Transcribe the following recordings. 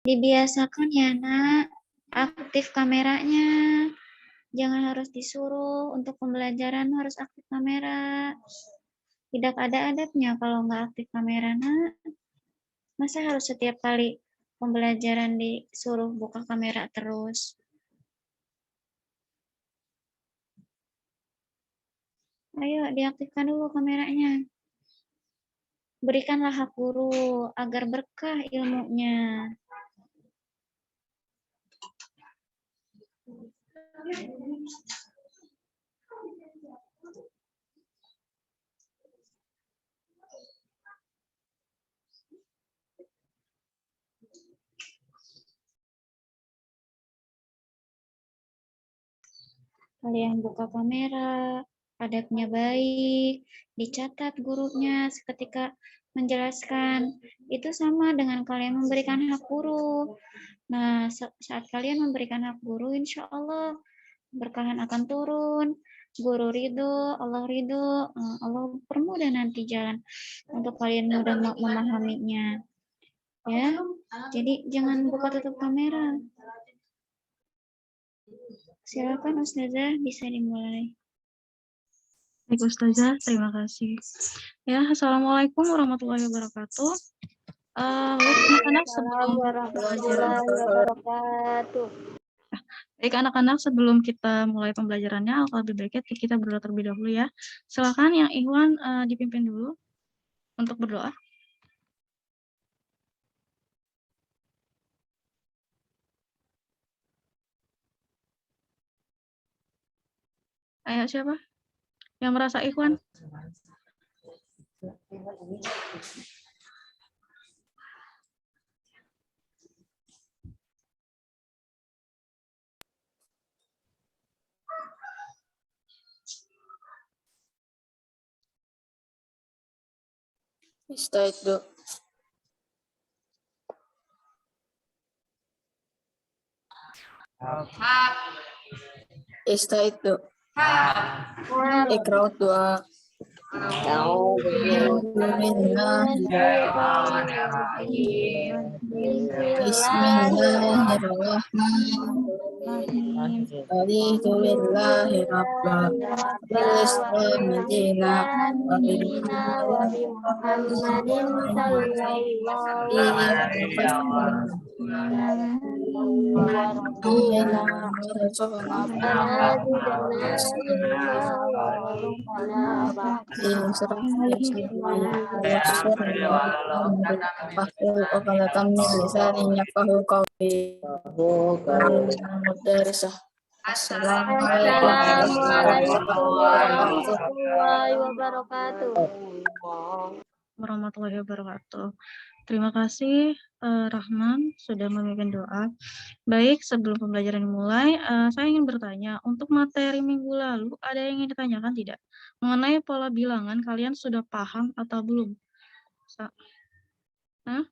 Dibiasakan ya nak, aktif kameranya. Jangan harus disuruh untuk pembelajaran harus aktif kamera. Tidak ada adabnya kalau nggak aktif kamera nak. Masa harus setiap kali pembelajaran disuruh buka kamera terus? Ayo diaktifkan dulu kameranya. Berikanlah hak guru agar berkah ilmunya. Kalian buka kamera, adabnya baik, dicatat gurunya seketika menjelaskan. Itu sama dengan kalian memberikan hak guru. Nah, saat kalian memberikan hak guru, insya Allah berkahan akan turun. Guru ridho, Allah ridho, Allah permudah nanti jalan untuk kalian mudah memahaminya. Ya, jadi jangan buka tutup kamera. Silakan Ustazah, bisa dimulai. Baik Ustazah, terima kasih. Ya, Assalamualaikum warahmatullahi wabarakatuh. Anak-anak sebelum Baik anak-anak, sebelum kita mulai pembelajarannya, lebih baiknya kita berdoa terlebih dahulu ya. Silakan yang Ikhwan dipimpin dulu untuk berdoa. Ayo siapa? Yang merasa Ikhwan? استعدوا استعدوا اقرأوا الدعاء أعوذ بالله بسم الله الرحمن رضيت بالله ربا بالإسلام دينا وبمحمد صلى الله عليه وسلم Assalamualaikum warahmatullahi wabarakatuh. Warahmatullahi wabarakatuh. Terima kasih Rahman sudah memimpin doa. Baik, sebelum pembelajaran dimulai, saya ingin bertanya, untuk materi minggu lalu ada yang ingin ditanyakan tidak? Mengenai pola bilangan, kalian sudah paham atau belum? Hah?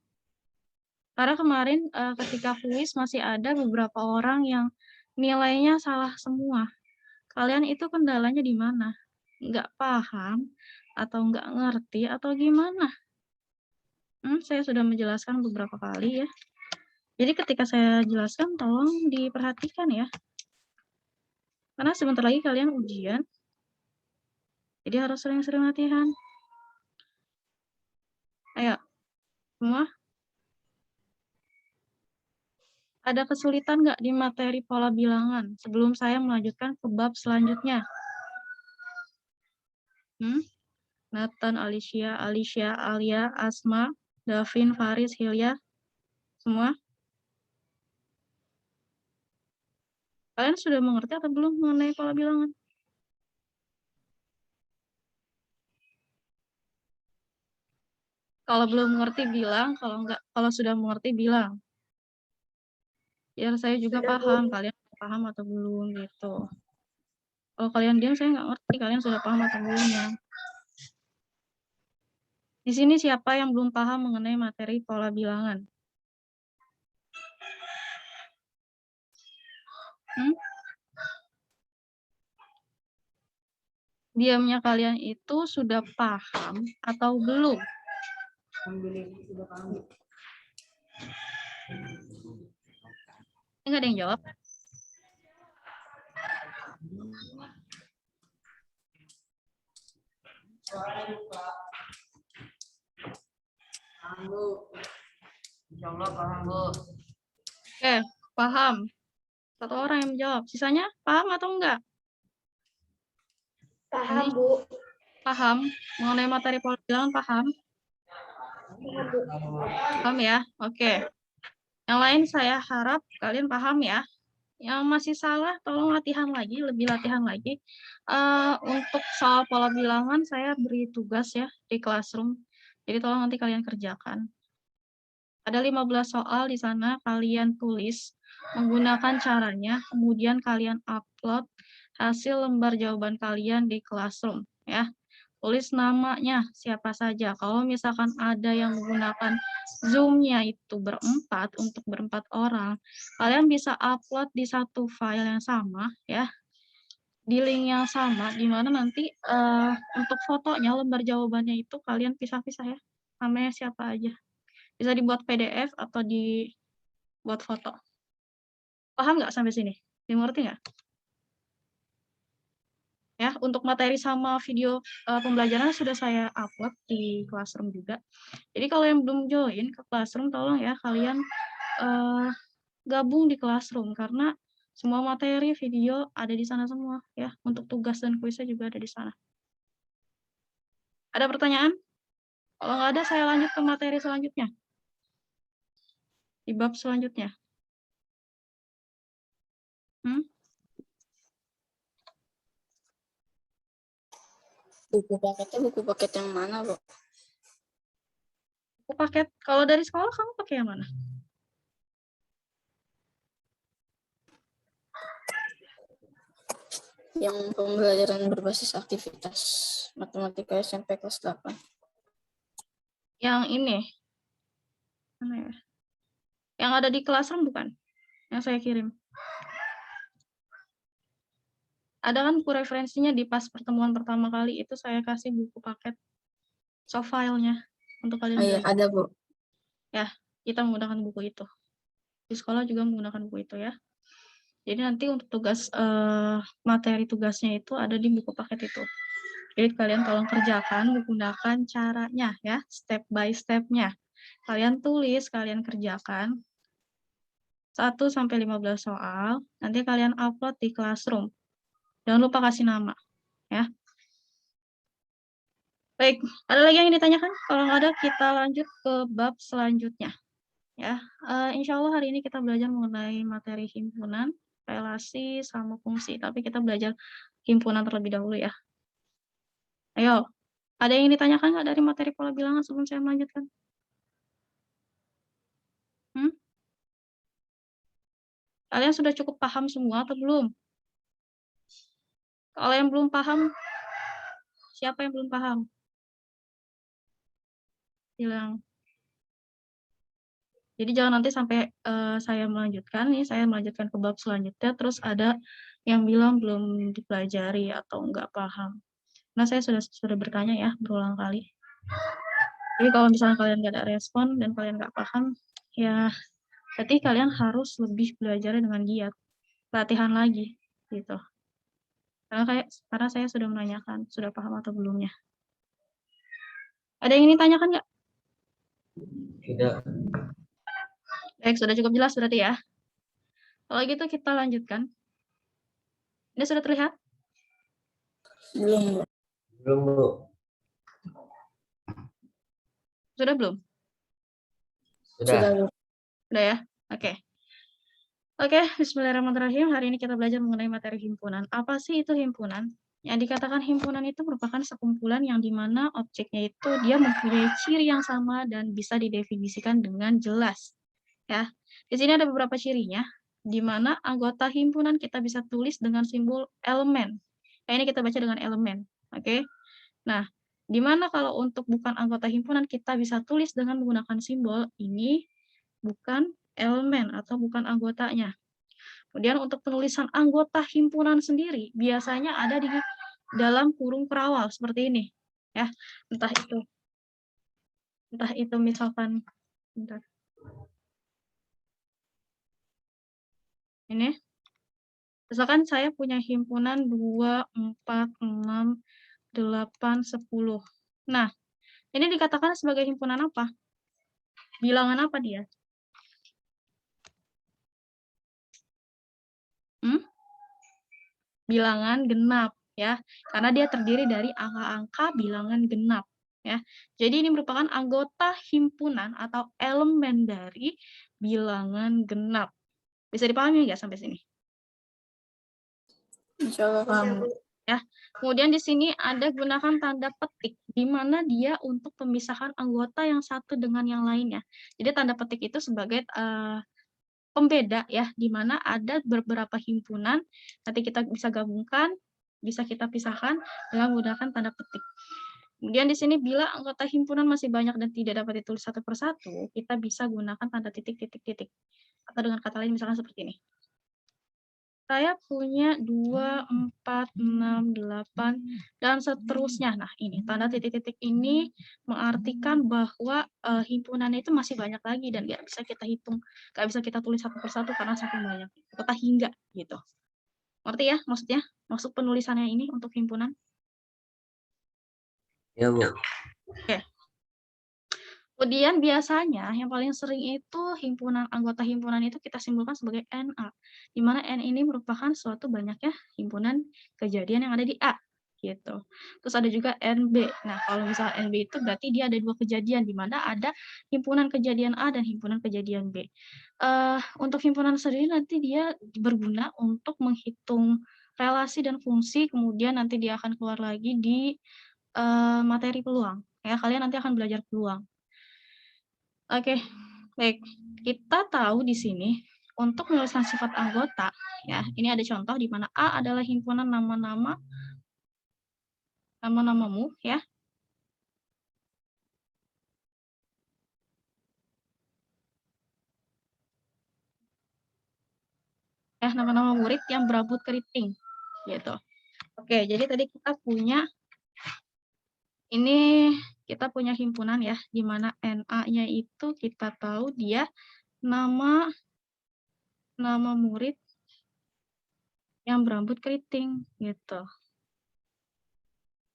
Karena kemarin ketika kuis masih ada beberapa orang yang nilainya salah semua. Kalian itu kendalanya di mana? Nggak paham atau nggak ngerti atau gimana? Saya sudah menjelaskan beberapa kali ya. Jadi ketika saya jelaskan tolong diperhatikan ya. Karena sebentar lagi kalian ujian. Jadi harus sering-sering latihan. Ayo, semua. Ada kesulitan nggak di materi pola bilangan sebelum saya melanjutkan ke bab selanjutnya? Nathan, Alicia, Alia, Asma, Davin, Faris, Hilya, semua? Kalian sudah mengerti atau belum mengenai pola bilangan? Kalau belum mengerti bilang, kalau sudah mengerti bilang. Biar saya juga paham, kalian paham atau belum gitu. Kalau kalian diam, saya nggak ngerti kalian sudah paham atau belum ya. Di sini siapa yang belum paham mengenai materi pola bilangan? Diamnya kalian itu sudah paham atau belum? Enggak ada yang jawab? Insyaallah paham, Bu. Oke, paham. Satu orang yang menjawab. Sisanya paham atau enggak? Paham, Ini Bu. paham mengenai materi pola bilangan, paham? Paham ya? Oke. Yang lain saya harap kalian paham ya. Yang masih salah tolong latihan lagi, lebih latihan lagi. Untuk soal pola bilangan saya beri tugas ya di classroom. Jadi tolong nanti kalian kerjakan. Ada 15 soal di sana, kalian tulis menggunakan caranya, kemudian kalian upload hasil lembar jawaban kalian di classroom ya. Tulis namanya siapa saja. Kalau misalkan ada yang menggunakan Zoom-nya itu berempat, untuk berempat orang, kalian bisa upload di satu file yang sama ya, di link yang sama, di mana nanti untuk fotonya, lembar jawabannya itu kalian pisah-pisah ya, namanya siapa aja. Bisa dibuat PDF atau dibuat foto. Paham nggak sampai sini? Dimengerti nggak? Ya, untuk materi sama video pembelajaran sudah saya upload di Classroom juga. Jadi kalau yang belum join ke Classroom, tolong ya kalian gabung di Classroom, karena semua materi video ada di sana semua ya. Untuk tugas dan kuisnya juga ada di sana. Ada pertanyaan? Kalau nggak ada, saya lanjut ke materi selanjutnya. Di bab selanjutnya. Buku paket yang mana, Bu? Buku paket, kalau dari sekolah kamu pakai yang mana? Yang pembelajaran berbasis aktivitas matematika SMP kelas 8. Yang ini. Mana ya? Yang ada di Classroom bukan? Yang saya kirim. Ada kan buku referensinya di pas pertemuan pertama kali itu saya kasih buku paket soft file-nya untuk kalian Iya, belajar. ada, Bu. Ya, kita menggunakan buku itu. Di sekolah juga menggunakan buku itu ya. Jadi nanti untuk tugas materi tugasnya itu ada di buku paket itu. Jadi kalian tolong kerjakan menggunakan caranya ya, step by step-nya. Kalian tulis, kalian kerjakan 1 sampai 15 soal, nanti kalian upload di Classroom. Jangan lupa kasih nama ya. Baik, ada lagi yang ditanyakan? Kalau nggak ada, kita lanjut ke bab selanjutnya. Ya, insya Allah hari ini kita belajar mengenai materi himpunan, relasi, sama fungsi. Tapi kita belajar himpunan terlebih dahulu ya. Ayo, ada yang ditanyakan nggak dari materi pola bilangan sebelum saya melanjutkan? Kalian sudah cukup paham semua atau belum? Kalau yang belum paham, siapa yang belum paham? Bilang. Jadi jangan nanti sampai saya melanjutkan nih, saya melanjutkan ke bab selanjutnya, terus ada yang bilang belum dipelajari atau nggak paham. Nah, saya sudah bertanya ya berulang kali. Jadi kalau misalnya kalian nggak ada respon dan kalian nggak paham, ya berarti kalian harus lebih belajar dengan giat, latihan lagi, gitu. Karena saya sudah menanyakan, sudah paham atau belumnya. Ada yang ditanyakan nggak? Tidak. Baik, sudah cukup jelas berarti ya. Kalau gitu kita lanjutkan. Ini sudah terlihat? Belum, Bu. Belum, Bu. Sudah belum? Sudah, Bu. Sudah ya? Oke. Oke, bismillahirrahmanirrahim. Hari ini kita belajar mengenai materi himpunan. Apa sih itu himpunan? Yang dikatakan himpunan itu merupakan sekumpulan yang dimana objeknya itu dia mempunyai ciri yang sama dan bisa didefinisikan dengan jelas. Ya, di sini ada beberapa cirinya, di mana anggota himpunan kita bisa tulis dengan simbol elemen. Nah, ini kita baca dengan elemen, oke? Nah, di mana kalau untuk bukan anggota himpunan kita bisa tulis dengan menggunakan simbol ini bukan elemen atau bukan anggotanya. Kemudian untuk penulisan anggota himpunan sendiri biasanya ada di dalam kurung perawal seperti ini, ya. Entah itu misalkan, bentar. Ini, misalkan saya punya himpunan 2, 4, 6, 8, 10. Nah, ini dikatakan sebagai himpunan apa? Bilangan apa dia? Bilangan genap, ya, karena dia terdiri dari angka-angka bilangan genap, ya. Jadi ini merupakan anggota himpunan atau elemen dari bilangan genap. Bisa dipahami nggak sampai sini? Insya Allah paham. Ya. Kemudian di sini ada gunakan tanda petik, di mana dia untuk pemisahan anggota yang satu dengan yang lainnya. Jadi tanda petik itu sebagai pembeda ya, di mana ada beberapa himpunan, nanti kita bisa gabungkan, bisa kita pisahkan dengan menggunakan tanda petik. Kemudian di sini bila anggota himpunan masih banyak dan tidak dapat ditulis satu persatu, kita bisa gunakan tanda titik. Atau dengan kata lain misalkan seperti ini. Saya punya 2, 4, 6, 8, dan seterusnya. Nah, ini tanda titik-titik ini mengartikan bahwa himpunannya itu masih banyak lagi dan nggak bisa kita hitung, nggak bisa kita tulis satu persatu karena saking banyak. Kata hingga gitu. Ngerti ya maksudnya? Maksud penulisannya ini untuk himpunan? Ya, Bu. Oke. Kemudian biasanya yang paling sering itu anggota himpunan itu kita simpulkan sebagai NA, di mana N ini merupakan suatu banyaknya himpunan kejadian yang ada di A, gitu. Terus ada juga NB. Nah, kalau misalnya NB itu berarti dia ada 2 kejadian, di mana ada himpunan kejadian A dan himpunan kejadian B. Untuk himpunan sendiri nanti dia berguna untuk menghitung relasi dan fungsi, kemudian nanti dia akan keluar lagi di materi peluang. Ya, kalian nanti akan belajar peluang. Oke, baik. Kita tahu di sini untuk menuliskan sifat anggota, ya, ini ada contoh di mana A adalah himpunan nama-namamu, ya. Ya, nama-nama murid yang berambut keriting, gitu. Oke, jadi tadi kita punya himpunan ya, di mana NA-nya itu kita tahu dia nama murid yang berambut keriting, gitu.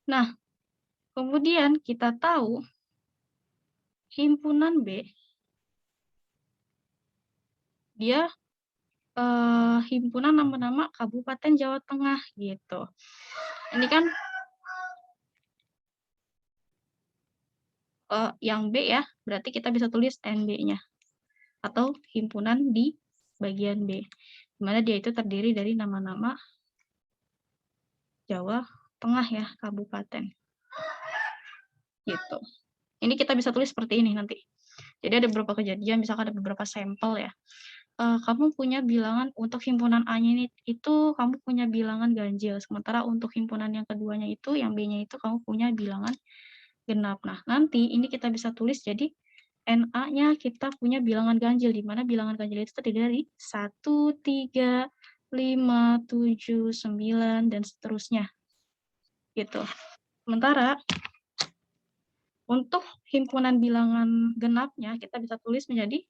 Nah, kemudian kita tahu himpunan B, dia himpunan nama-nama Kabupaten Jawa Tengah, gitu. Ini kan yang B ya, berarti kita bisa tulis NB-nya atau himpunan di bagian B, di mana dia itu terdiri dari nama-nama Jawa Tengah ya, kabupaten. Gitu. Ini kita bisa tulis seperti ini nanti. Jadi ada beberapa kejadian, misalkan ada beberapa sampel ya. Kamu punya bilangan untuk himpunan A-nya ini itu kamu punya bilangan ganjil, sementara untuk himpunan yang keduanya itu, yang B-nya itu kamu punya bilangan genap. Nah, nanti ini kita bisa tulis jadi NA-nya kita punya bilangan ganjil, di mana bilangan ganjil itu terdiri dari 1, 3, 5, 7, 9, dan seterusnya. Gitu. Sementara untuk himpunan bilangan genapnya kita bisa tulis menjadi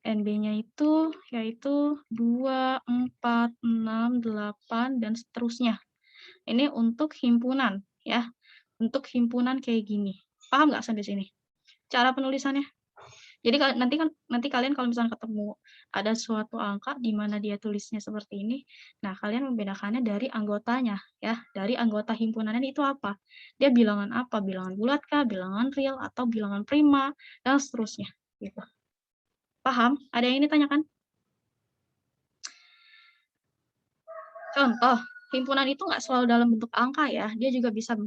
NB-nya itu yaitu 2, 4, 6, 8, dan seterusnya. Ini untuk himpunan ya. Untuk himpunan kayak gini. Paham nggak sampai sini? Cara penulisannya? Jadi nanti kalian kalau misalnya ketemu ada suatu angka di mana dia tulisnya seperti ini, nah kalian membedakannya dari anggotanya ya, dari anggota himpunannya itu apa? Dia bilangan apa? Bilangan bulat kah, bilangan real, atau bilangan prima, dan seterusnya gitu. Paham? Ada yang ini tanyakan? Contoh, himpunan itu nggak selalu dalam bentuk angka ya, dia juga bisa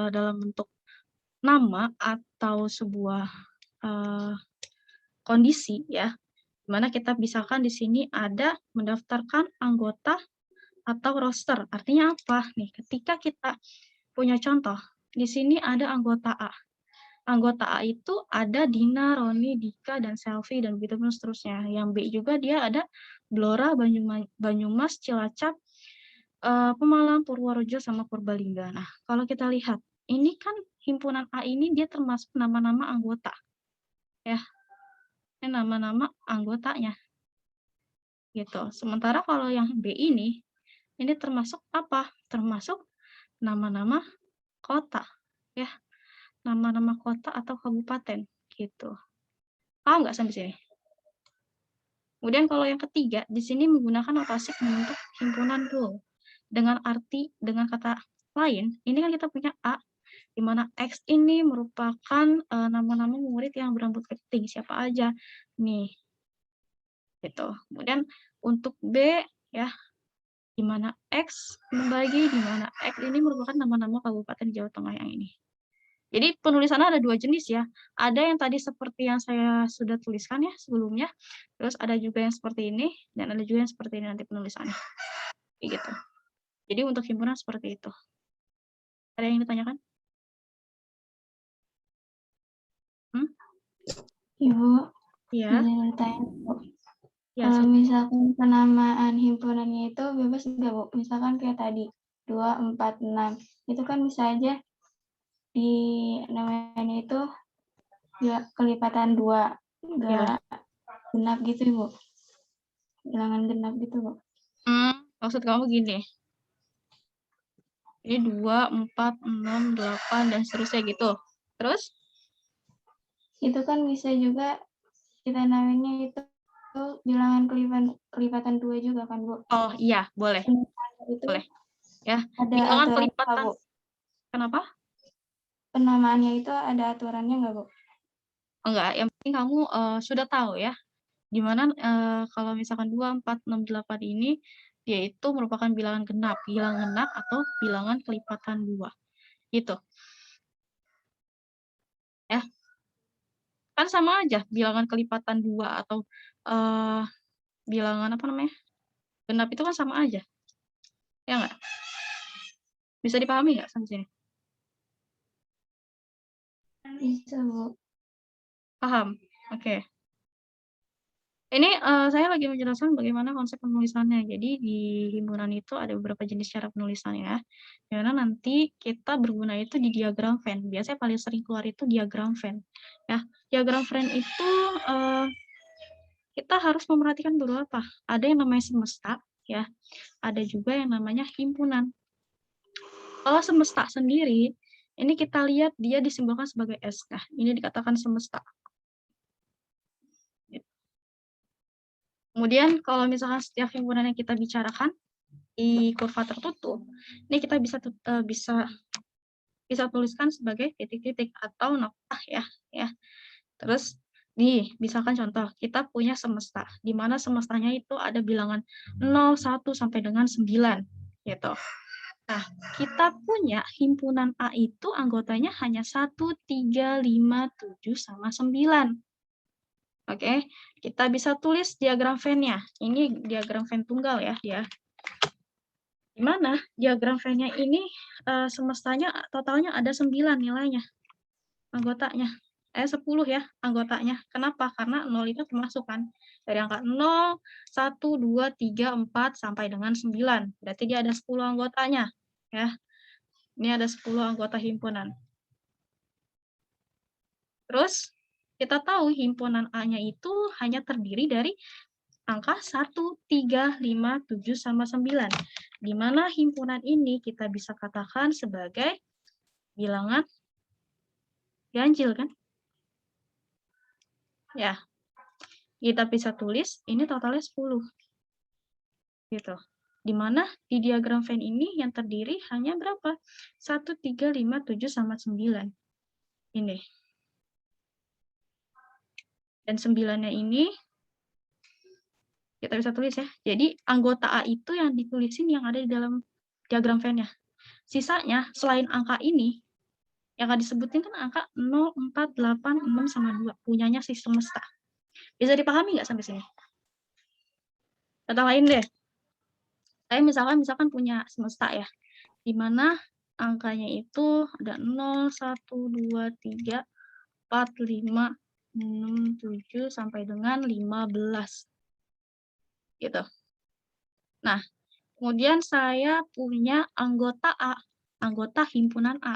dalam bentuk nama atau sebuah kondisi ya, dimana kita misalkan di sini ada mendaftarkan anggota atau roster. Artinya apa? Nih, ketika kita punya contoh, di sini ada anggota A. Anggota A itu ada Dina, Roni, Dika, dan Selvi, dan begitu pun seterusnya. Yang B juga dia ada Blora, Banyumas, Cilacap, Pemalang, Purworejo, sama Purbalingga. Nah, kalau kita lihat, ini kan himpunan A ini dia termasuk nama-nama anggota. Ya, ini nama-nama anggotanya. gitu. Sementara kalau yang B ini termasuk apa? Termasuk nama-nama kota, ya. Nama-nama kota atau kabupaten, gitu. Paham nggak sampai sini? Kemudian kalau yang ketiga, di sini menggunakan notasi membentuk himpunan rule. Dengan kata lain, ini kan kita punya A, di mana X ini merupakan nama-nama murid yang berambut keriting, siapa aja. Nih, gitu. Kemudian untuk B, ya, di mana X membagi, di mana X ini merupakan nama-nama kabupaten Jawa Tengah yang ini. Jadi penulisannya ada dua jenis ya. Ada yang tadi seperti yang saya sudah tuliskan ya sebelumnya. Terus ada juga yang seperti ini dan ada juga yang seperti ini nanti penulisannya. Kayak gitu. Jadi untuk himpunan seperti itu. Ada yang ditanyakan? Ibu, Iya. bisa tanya, Bu. Ya, Kalau misalkan penamaan himpunannya itu bebas nggak, Bu? Misalkan kayak tadi, 2, 4, 6. Itu kan bisa aja di namanya itu ya, kelipatan 2. Nggak genap gitu, Bu. Bilangan genap gitu, Bu. Maksud kamu gini. Ini 2, 4, 6, 8, dan seterusnya gitu. Terus? Itu kan bisa juga kita namanya itu bilangan kelipatan 2 juga kan, Bu? Oh iya, boleh. Itu boleh. Ya, ada bilangan aturan kelipatan. apa, Bu? Kenapa? Penamaannya itu ada aturannya nggak, Bu? Enggak, yang penting kamu sudah tahu ya. Dimana kalau misalkan 2, 4, 6, 8 ini, dia itu merupakan bilangan genap atau bilangan kelipatan 2. Gitu. Ya. Kan sama aja, bilangan kelipatan 2 atau bilangan apa namanya? Genap itu kan sama aja. Ya enggak? Bisa dipahami nggak sampai sini? Bisa, Bu. Paham? Oke. Ini saya lagi menjelaskan bagaimana konsep penulisannya. Jadi di himpunan itu ada beberapa jenis cara penulisannya. Dimana nanti kita berguna itu di diagram Venn. Biasanya paling sering keluar itu diagram Venn. Ya, diagram Venn itu kita harus memperhatikan beberapa. Ada yang namanya semesta, ya. Ada juga yang namanya himpunan. Kalau semesta sendiri, ini kita lihat dia disimbolkan sebagai S. Nah, ini dikatakan semesta. Kemudian kalau misalkan setiap himpunan yang kita bicarakan di kurva tertutup, ini kita bisa tuliskan sebagai titik-titik atau noktah ya. Terus nih, misalkan contoh, kita punya semesta, di mana semestanya itu ada bilangan 0, 1 sampai dengan 9 gitu. Nah, kita punya himpunan A itu anggotanya hanya 1, 3, 5, 7 sama 9. Oke, kita bisa tulis diagram Venn-nya. Ini diagram Venn tunggal ya, dia. Di mana diagram Venn-nya ini semestanya totalnya ada 9 nilainya. Anggotanya. 10 ya anggotanya. Kenapa? Karena 0 itu termasuk kan. Dari angka 0, 1, 2, 3, 4 sampai dengan 9. Berarti dia ada 10 anggotanya, ya. Ini ada 10 anggota himpunan. Terus kita tahu himpunan A-nya itu hanya terdiri dari angka 1, 3, 5, 7, sama 9. Di mana himpunan ini kita bisa katakan sebagai bilangan ganjil, kan? Ya, kita bisa tulis ini totalnya 10. Gitu. Di mana di diagram Venn ini yang terdiri hanya berapa? 1, 3, 5, 7, sama 9. Ini. Dan 9-nya ini kita bisa tulis ya. Jadi anggota A itu yang ditulisin yang ada di dalam diagram Venn-nya. Sisanya selain angka ini yang akan disebutin kan angka 0, 4, 8, 6 sama 2 punyanya si semesta. Bisa dipahami nggak sampai sini? Contoh lain deh. Saya misalkan punya semesta ya. Di mana angkanya itu ada 0, 1, 2, 3, 4, 5, 6, 7 sampai dengan 15. Gitu. Nah, kemudian saya punya anggota A, anggota himpunan A.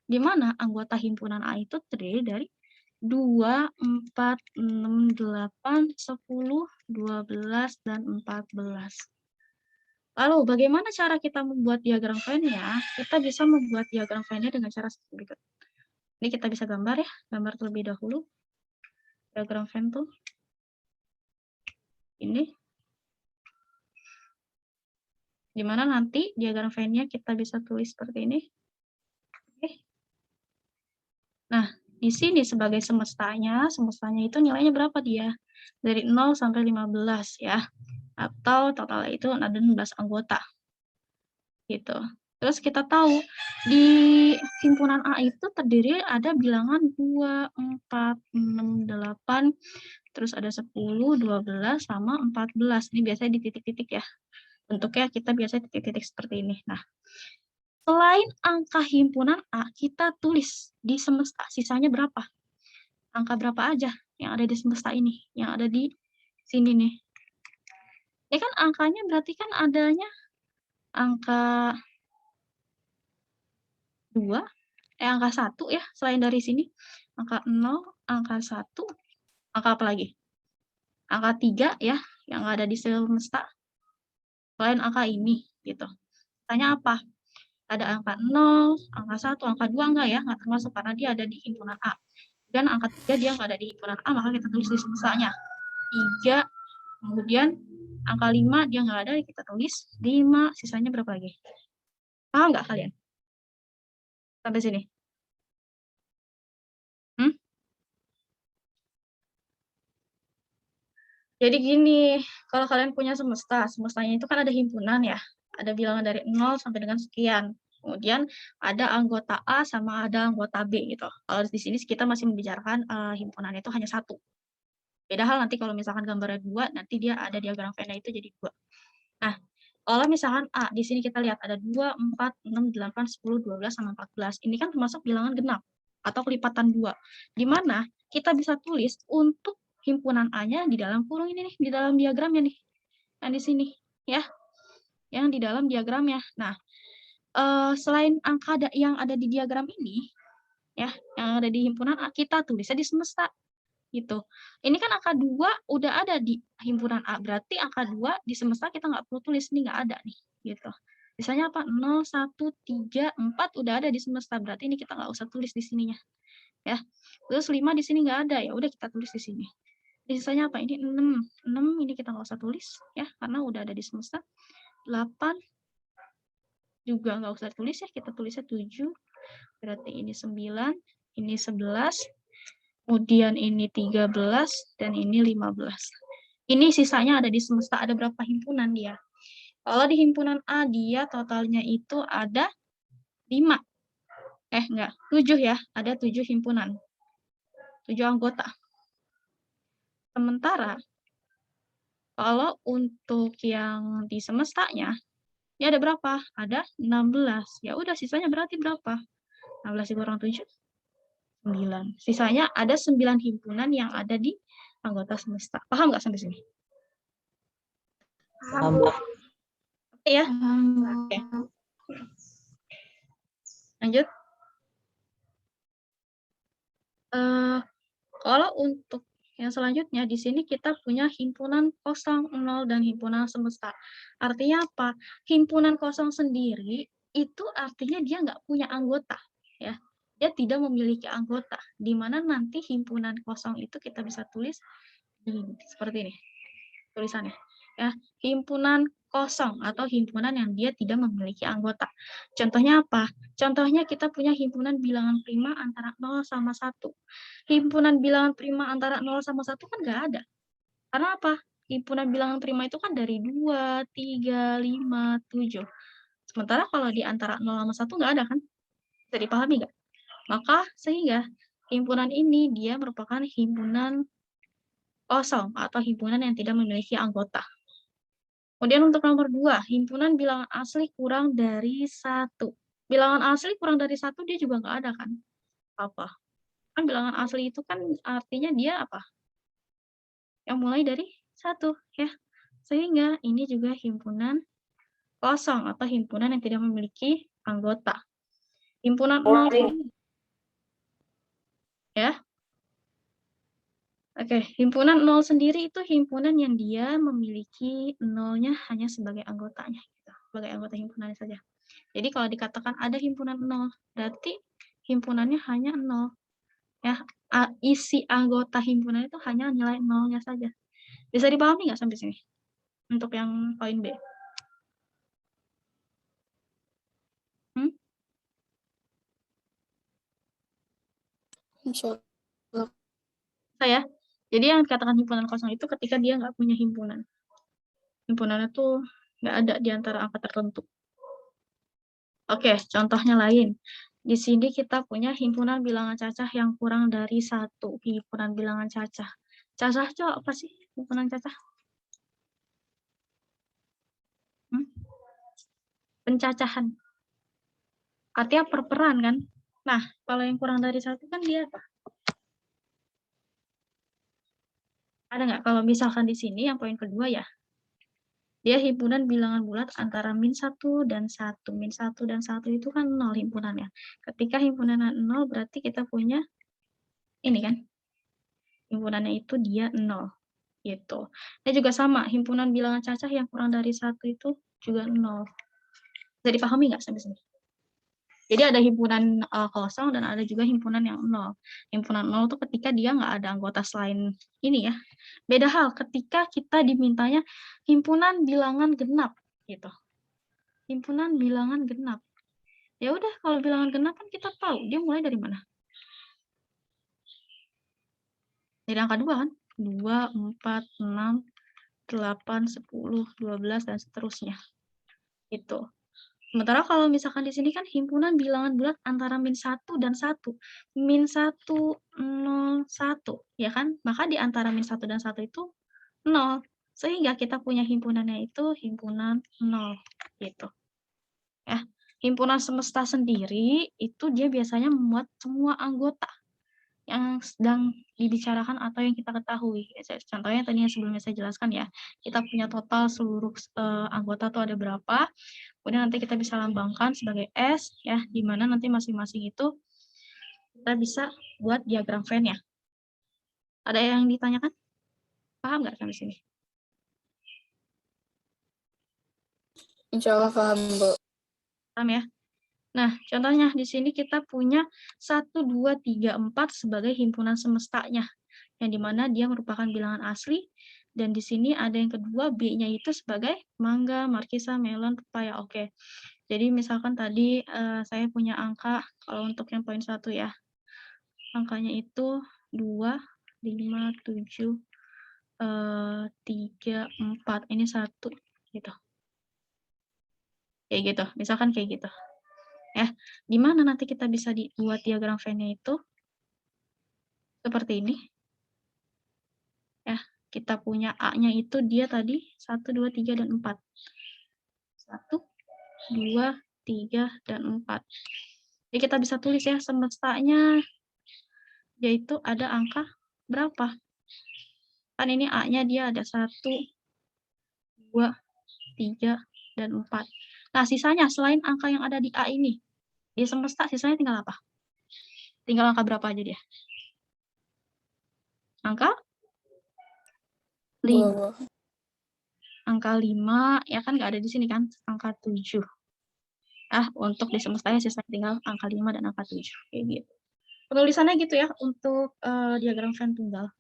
Di mana anggota himpunan A itu terdiri dari 2, 4, 6, 8, 10, 12, dan 14. Lalu bagaimana cara kita membuat diagram Venn-nya? Kita bisa membuat diagram Venn-nya dengan cara seperti berikut. Ini kita bisa gambar ya, gambar terlebih dahulu. Diagram Venn tuh ini. Dimana nanti diagram Venn-nya kita bisa tulis seperti ini. Oke. Nah, di sini sebagai semestanya itu nilainya berapa dia? Dari 0 sampai 15 ya. Atau totalnya itu ada 16 anggota. Gitu. Terus kita tahu di himpunan A itu terdiri ada bilangan 2, 4, 6, 8, terus ada 10, 12, sama 14. Ini biasanya di titik-titik ya. Bentuknya kita biasanya titik-titik seperti ini. Nah, selain angka himpunan A, kita tulis di semesta sisanya berapa? Angka berapa aja yang ada di semesta ini, yang ada di sini nih. Ini kan angkanya berarti kan adanya angka 2, angka 1 ya, selain dari sini. Angka 0, angka 1, angka apa lagi? Angka 3 ya, yang ada di semesta. Selain angka ini, gitu. Tanya apa? Ada angka 0, angka 1, angka 2 enggak ya, enggak termasuk karena dia ada di himpunan A. Dan angka 3 dia enggak ada di himpunan A, maka kita tulis di semestanya. 3, kemudian angka 5 dia enggak ada, kita tulis 5, sisanya berapa lagi? Paham enggak kalian? Sampai sini. Jadi gini, kalau kalian punya semestanya itu kan ada himpunan ya, ada bilangan dari 0 sampai dengan sekian. Kemudian ada anggota A sama ada anggota B gitu. Kalau di sini kita masih membicarakan himpunan itu hanya 1. Beda hal nanti kalau misalkan gambarnya 2, nanti dia ada diagram Venn itu jadi 2. Nah, kalau misalkan A, di sini kita lihat ada 2, 4, 6, 8, 10, 12, sama 14. Ini kan termasuk bilangan genap atau kelipatan 2. Di mana kita bisa tulis untuk himpunan A-nya di dalam kurung ini nih, di dalam diagramnya nih. Yang di sini, ya. Yang di dalam diagramnya. Nah, selain angka yang ada di diagram ini, ya, yang ada di himpunan A, kita tulisnya di semesta. Gitu. Ini kan angka 2 udah ada di himpunan A, berarti angka 2 di semesta kita nggak perlu tulis, ini nggak ada nih, gitu. Misalnya apa? 0, 1, 3, 4 udah ada di semesta, berarti ini kita nggak usah tulis di sininya. Ya. Terus 5 di sini nggak ada, ya udah kita tulis di sini. Sisanya apa? Ini 6. 6 ini kita nggak usah tulis, ya, karena udah ada di semesta. 8 juga nggak usah tulis ya, kita tulisnya 7. Berarti ini 9, ini 11. Kemudian ini 13, dan ini 15. Ini sisanya ada di semesta, ada berapa himpunan dia? Kalau di himpunan A, dia totalnya itu ada 5. Enggak, 7 ya, ada 7 himpunan. 7 anggota. Sementara, kalau untuk yang di semestanya, ini ada berapa? Ada 16. Ya udah, sisanya berarti berapa? 16 dikurang 7. 9. Sisanya ada 9 himpunan yang ada di anggota semesta. Paham nggak sampai sini? Paham. Oke ya? Oke. Lanjut. Kalau untuk yang selanjutnya, di sini kita punya himpunan kosong, 0, dan himpunan semesta. Artinya apa? Himpunan kosong sendiri itu artinya dia nggak punya anggota. Ya. Dia tidak memiliki anggota, di mana nanti himpunan kosong itu kita bisa tulis seperti ini tulisannya. Ya, himpunan kosong atau himpunan yang dia tidak memiliki anggota. Contohnya apa? Contohnya kita punya himpunan bilangan prima antara 0 sama 1. Himpunan bilangan prima antara 0 sama 1 kan nggak ada. Karena apa? Himpunan bilangan prima itu kan dari 2, 3, 5, 7. Sementara kalau di antara 0 sama 1 nggak ada kan? Bisa dipahami nggak? Maka sehingga himpunan ini dia merupakan himpunan kosong atau himpunan yang tidak memiliki anggota. Kemudian untuk nomor 2, himpunan bilangan asli kurang dari 1. Bilangan asli kurang dari 1 dia juga nggak ada kan? Apa? Kan bilangan asli itu kan artinya dia apa? Yang mulai dari 1 ya. Sehingga ini juga himpunan kosong atau himpunan yang tidak memiliki anggota. Himpunan 0 ini ya. Oke, himpunan nol sendiri itu himpunan yang dia memiliki nolnya hanya sebagai anggotanya, gitu, sebagai anggota himpunannya saja. Jadi kalau dikatakan ada himpunan nol, berarti himpunannya hanya nol. Ya, isi anggota himpunan itu hanya nilai nolnya saja. Bisa dipahami nggak sampai sini? Untuk yang poin B. Insya Allah. Saya. Jadi yang dikatakan himpunan kosong itu ketika dia nggak punya himpunan. Himpunannya tuh nggak ada di antara angka tertentu. Oke, contohnya lain. Di sini kita punya himpunan bilangan cacah yang kurang dari 1. Himpunan bilangan cacah. Cacah itu apa sih himpunan cacah? Pencacahan. Artinya perperan kan? Nah, kalau yang kurang dari 1 kan dia apa? Ada nggak? Kalau misalkan di sini yang poin kedua ya, dia himpunan bilangan bulat antara -1 dan 1. -1 dan 1 itu kan 0 himpunannya. Ketika himpunannya 0 berarti kita punya ini kan, himpunannya itu dia 0. Gitu. Ini juga sama, himpunan bilangan cacah yang kurang dari 1 itu juga 0. Bisa dipahami nggak sampai sini? Jadi ada himpunan kosong dan ada juga himpunan yang 0. Himpunan 0 itu ketika dia nggak ada anggota selain ini ya. Beda hal ketika kita dimintanya himpunan bilangan genap gitu. Himpunan bilangan genap. Ya udah, kalau bilangan genap kan kita tahu dia mulai dari mana? Dari angka 2 kan? 2, 4, 6, 8, 10, 12 dan seterusnya. Itu. Sementara kalau misalkan di sini kan himpunan bilangan bulat antara -1 dan 1. -1, 0, 1, ya kan? Maka di antara -1 dan 1 itu 0. Sehingga kita punya himpunannya itu himpunan 0, gitu. Ya. Himpunan semesta sendiri itu dia biasanya memuat semua anggota yang sedang dibicarakan atau yang kita ketahui. Contohnya tadi yang sebelumnya saya jelaskan ya, kita punya total seluruh anggota tuh ada berapa, kemudian nanti kita bisa lambangkan sebagai S, ya, di mana nanti masing-masing itu kita bisa buat diagram Venn-nya. Ada yang ditanyakan? Paham nggak sampai sini? Insya Allah paham, Bu. Paham ya? Nah, contohnya di sini kita punya 1, 2, 3, 4 sebagai himpunan semestanya, yang dimana dia merupakan bilangan asli, dan di sini ada yang kedua, B-nya itu sebagai mangga, markisa, melon, pepaya. Oke. Jadi misalkan tadi saya punya angka, kalau untuk yang poin 1 ya, angkanya itu 2, 5, 7, 3, 4, ini 1, gitu. Kayak gitu, misalkan kayak gitu. Ya, di mana nanti kita bisa dibuat diagram Venn-nya itu seperti ini. Ya, kita punya A-nya itu dia tadi 1, 2, 3, dan 4. 1, 2, 3, dan 4. Jadi kita bisa tulis ya semestanya, yaitu ada angka berapa. Kan ini A-nya dia ada 1, 2, 3, dan 4. Nah, sisanya selain angka yang ada di A ini, di semesta sisanya tinggal apa? Tinggal angka berapa aja dia? Angka 5. Angka 5, ya kan nggak ada di sini kan? Angka 7. Untuk di semestanya sisanya tinggal angka 5 dan angka 7. Kayak gitu. Penulisannya gitu ya untuk diagram Venn tunggal.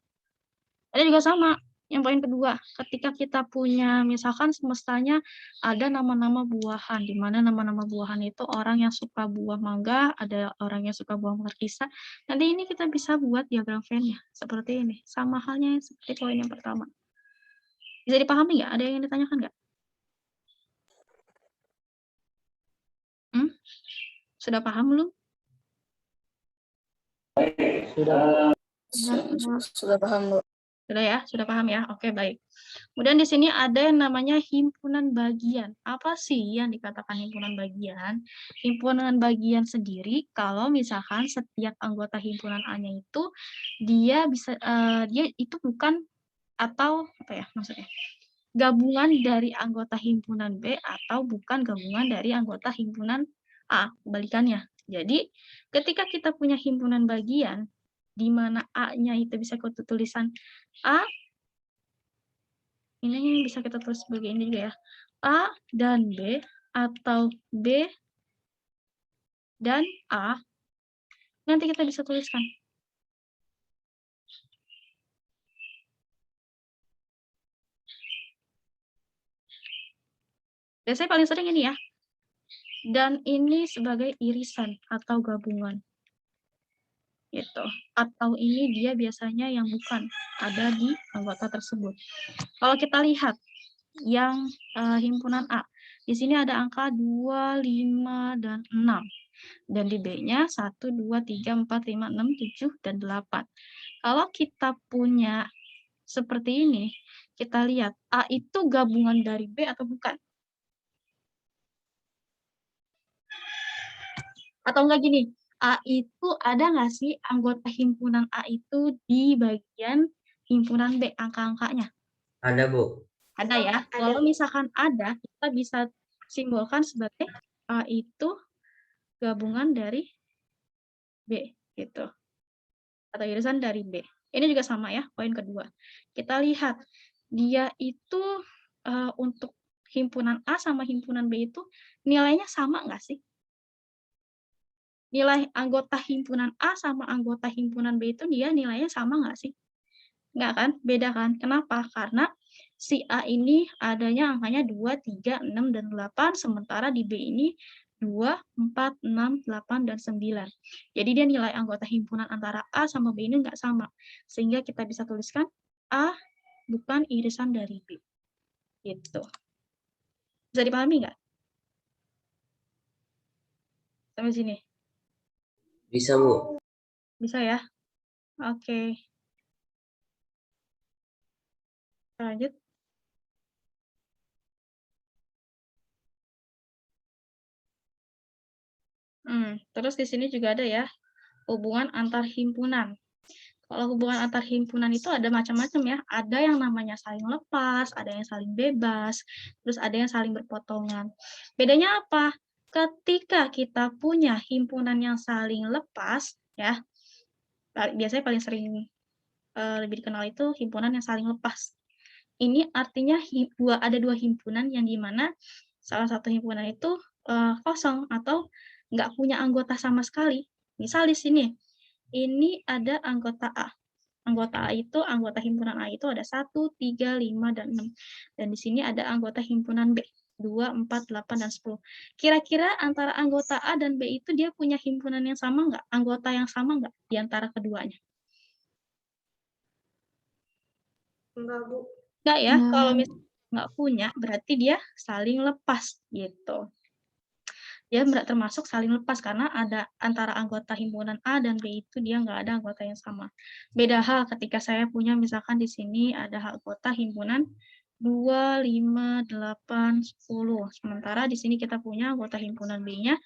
Ada juga sama, yang poin kedua, ketika kita punya misalkan semestanya ada nama-nama buahan, di mana nama-nama buahan itu orang yang suka buah mangga, ada orang yang suka buah markisa. Nanti ini kita bisa buat diagram Venn-nya seperti ini, sama halnya seperti poin yang pertama. Bisa dipahami nggak? Ada yang ditanyakan nggak? Sudah paham belum? Sudah paham, Bu. Sudah ya? Sudah paham ya? Oke, baik. Kemudian di sini ada yang namanya himpunan bagian. Apa sih yang dikatakan himpunan bagian? Himpunan bagian sendiri kalau misalkan setiap anggota himpunan A-nya itu dia bisa dia itu bukan atau apa ya maksudnya? Gabungan dari anggota himpunan B atau bukan gabungan dari anggota himpunan A, kebalikannya. Jadi, ketika kita punya himpunan bagian, di mana A-nya itu bisa kita tulisan A, ini bisa kita tulis sebagai ini juga ya, A dan B, atau B dan A, nanti kita bisa tuliskan. Biasanya paling sering ini ya. Dan ini sebagai irisan atau gabungan. Gitu. Atau ini dia biasanya yang bukan ada di anggota tersebut. Kalau kita lihat yang himpunan A, di sini ada angka 2, 5, dan 6. Dan di B-nya 1, 2, 3, 4, 5, 6, 7, dan 8. Kalau kita punya seperti ini, kita lihat A itu gabungan dari B atau bukan? Atau enggak gini, A itu ada nggak sih anggota himpunan A itu di bagian himpunan B, angka-angkanya? Ada, Bu. Ada ya. Kalau misalkan ada, kita bisa simbolkan sebagai A itu gabungan dari B, gitu. Atau irisan dari B. Ini juga sama ya, poin kedua. Kita lihat, dia itu untuk himpunan A sama himpunan B itu nilainya sama nggak sih? Nilai anggota himpunan A sama anggota himpunan B itu dia nilainya sama nggak sih? Nggak kan? Beda kan? Kenapa? Karena si A ini adanya angkanya 2, 3, 6, dan 8, sementara di B ini 2, 4, 6, 8, dan 9. Jadi dia nilai anggota himpunan antara A sama B ini nggak sama. Sehingga kita bisa tuliskan A bukan irisan dari B. Gitu. Bisa dipahami nggak? Sampai sini? Bisa, Bu. Bisa ya? Oke. Lanjut. Terus di sini juga ada ya, hubungan antar himpunan. Kalau hubungan antar himpunan itu ada macam-macam ya. Ada yang namanya saling lepas, ada yang saling bebas, terus ada yang saling berpotongan. Bedanya apa? Ketika kita punya himpunan yang saling lepas, ya, biasanya paling sering lebih dikenal itu himpunan yang saling lepas. Ini artinya ada dua himpunan yang dimana salah satu himpunan itu kosong atau nggak punya anggota sama sekali. Misal di sini, ini ada anggota A. Anggota A itu, anggota himpunan A itu ada 1, 3, 5, dan 6. Dan di sini ada anggota himpunan B, 2, 4, 8, dan 10. Kira-kira antara anggota A dan B itu dia punya himpunan yang sama nggak? Anggota yang sama nggak di antara keduanya? Enggak, Bu. Nggak ya, Nggak. kalau misalnya nggak punya, berarti dia saling lepas, gitu. Dia termasuk saling lepas, karena ada antara anggota himpunan A dan B itu dia nggak ada anggota yang sama. Beda hal ketika saya punya, misalkan di sini ada anggota himpunan 2, 5, 8, 10. Sementara di sini kita punya anggota himpunan B-nya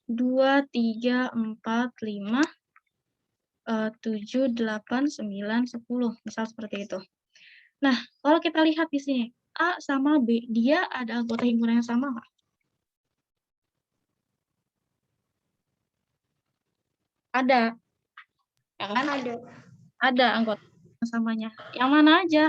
2, 3, 4, 5, 7, 8, 9, 10. Misal seperti itu. Nah, kalau kita lihat di sini, A sama B, dia ada anggota himpunan yang sama nggak? Ada. Ya kan? Ada anggota yang samanya. Yang mana aja?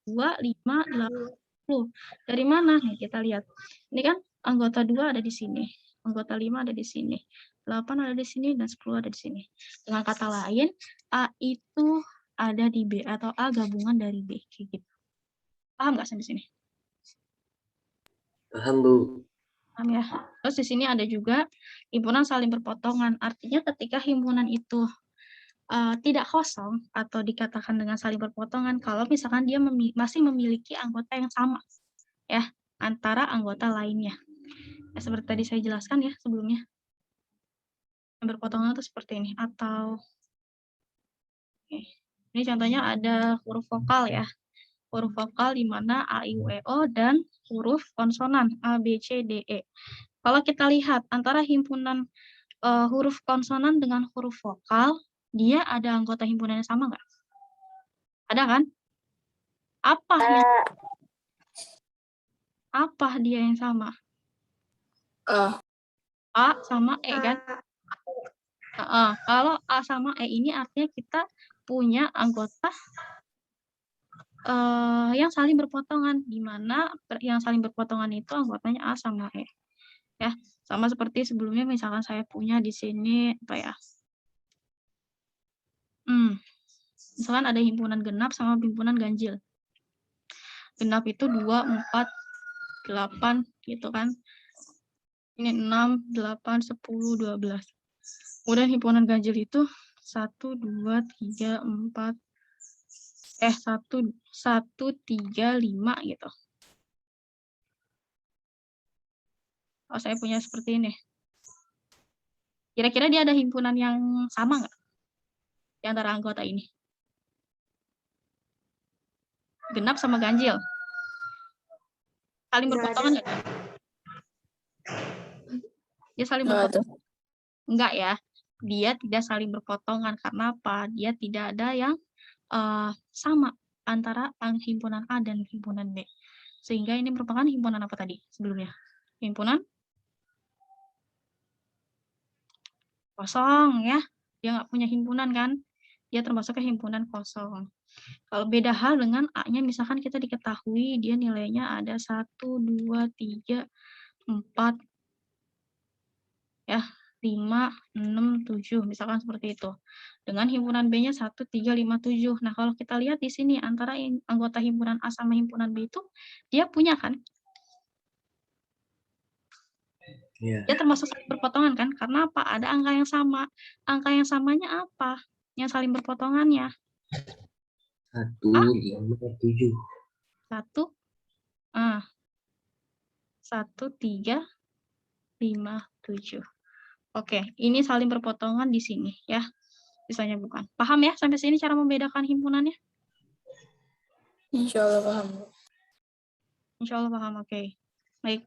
2, 5, 8, 10. Dari mana? Nih, kita lihat. Ini kan anggota 2 ada di sini. Anggota 5 ada di sini. 8 ada di sini, dan 10 ada di sini. Dengan kata lain, A itu ada di B, atau A gabungan dari B. Kayak gitu. Paham nggak sampai sini? Paham, Bu. Paham ya? Terus di sini ada juga himpunan saling berpotongan. Artinya ketika himpunan itu tidak kosong atau dikatakan dengan saling berpotongan kalau misalkan dia masih memiliki anggota yang sama ya antara anggota lainnya. Ya, seperti tadi saya jelaskan ya sebelumnya. Yang berpotongan itu seperti ini atau ini contohnya ada huruf vokal ya. Huruf vokal di mana A, I, U, E, O, dan huruf konsonan A, B, C, D, E. Kalau kita lihat antara himpunan huruf konsonan dengan huruf vokal, dia ada anggota himpunan yang sama nggak? Ada kan? Apa dia yang sama? A sama E kan? Kalau A sama E ini artinya kita punya anggota yang saling berpotongan, di mana yang saling berpotongan itu anggotanya A sama E. Ya, sama seperti sebelumnya misalkan saya punya di sini apa ya? Misalkan ada himpunan genap sama himpunan ganjil. Genap itu 2, 4, 8 gitu kan. Ini 6, 8, 10, 12. Kemudian himpunan ganjil itu 1, 2, 3, 4, 1, 3, 5 gitu. Oh, saya punya seperti ini. Kira-kira dia ada himpunan yang sama nggak di antara anggota ini? Genap sama ganjil. Saling berpotongan nggak? Dia saling berpotongan? Enggak ya. Dia tidak saling berpotongan. Karena apa? Dia tidak ada yang sama antara himpunan A dan himpunan B. Sehingga ini merupakan himpunan apa tadi sebelumnya? Himpunan kosong ya. Dia nggak punya himpunan kan? Dia termasuk ke himpunan kosong. Kalau beda hal dengan A-nya, misalkan kita diketahui dia nilainya ada 1, 2, 3, 4, ya, 5, 6, 7, misalkan seperti itu. Dengan himpunan B-nya 1, 3, 5, 7. Nah, kalau kita lihat di sini antara anggota himpunan A sama himpunan B itu, dia punya kan? Iya. Dia termasuk saling berpotongan kan? Karena apa? Ada angka yang sama. Angka yang samanya apa? Yang saling berpotongannya? 1, 5, 7. 1, 3, 5, 7. Oke, ini saling berpotongan di sini ya. Sisanya bukan. Paham ya sampai sini cara membedakan himpunannya? Insya Allah paham. Insya Allah paham, oke. Baik.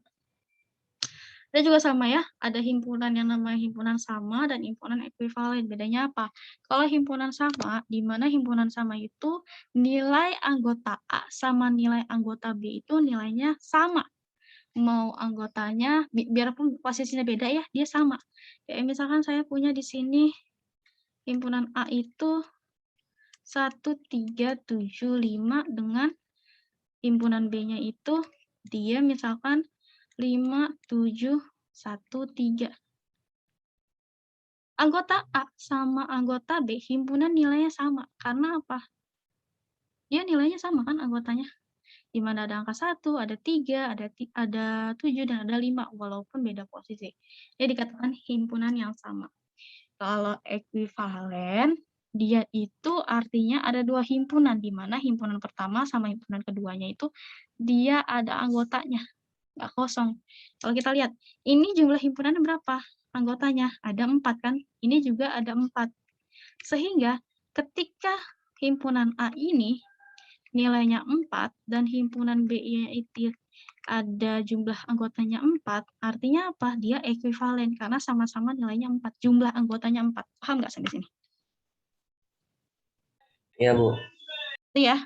Ada juga sama ya, ada himpunan yang namanya himpunan sama dan himpunan ekuivalen. Bedanya apa? Kalau himpunan sama, di mana himpunan sama itu nilai anggota A sama nilai anggota B itu nilainya sama. Mau anggotanya, biarpun posisinya beda ya, dia sama. Kayak misalkan saya punya di sini himpunan A itu 1, 3, 7, 5 dengan himpunan B-nya itu dia misalkan 5, 7, 1, 3. Anggota A sama anggota B himpunan nilainya sama. Karena apa? Dia nilainya sama kan anggotanya. Di mana ada angka 1, ada 3, ada 7, dan ada 5, walaupun beda posisi. Dia dikatakan himpunan yang sama. Kalau ekuivalen, dia itu artinya ada 2 himpunan, di mana himpunan pertama sama himpunan keduanya itu dia ada anggotanya, nggak kosong. Kalau kita lihat, ini jumlah himpunannya berapa? Anggotanya ada 4 kan? Ini juga ada 4. Sehingga ketika himpunan A ini nilainya 4 dan himpunan B-nya itu ada jumlah anggotanya 4, artinya apa? Dia ekuivalen karena sama-sama nilainya 4, jumlah anggotanya 4. Paham nggak sampai sini? Iya, Bu. Itu ya.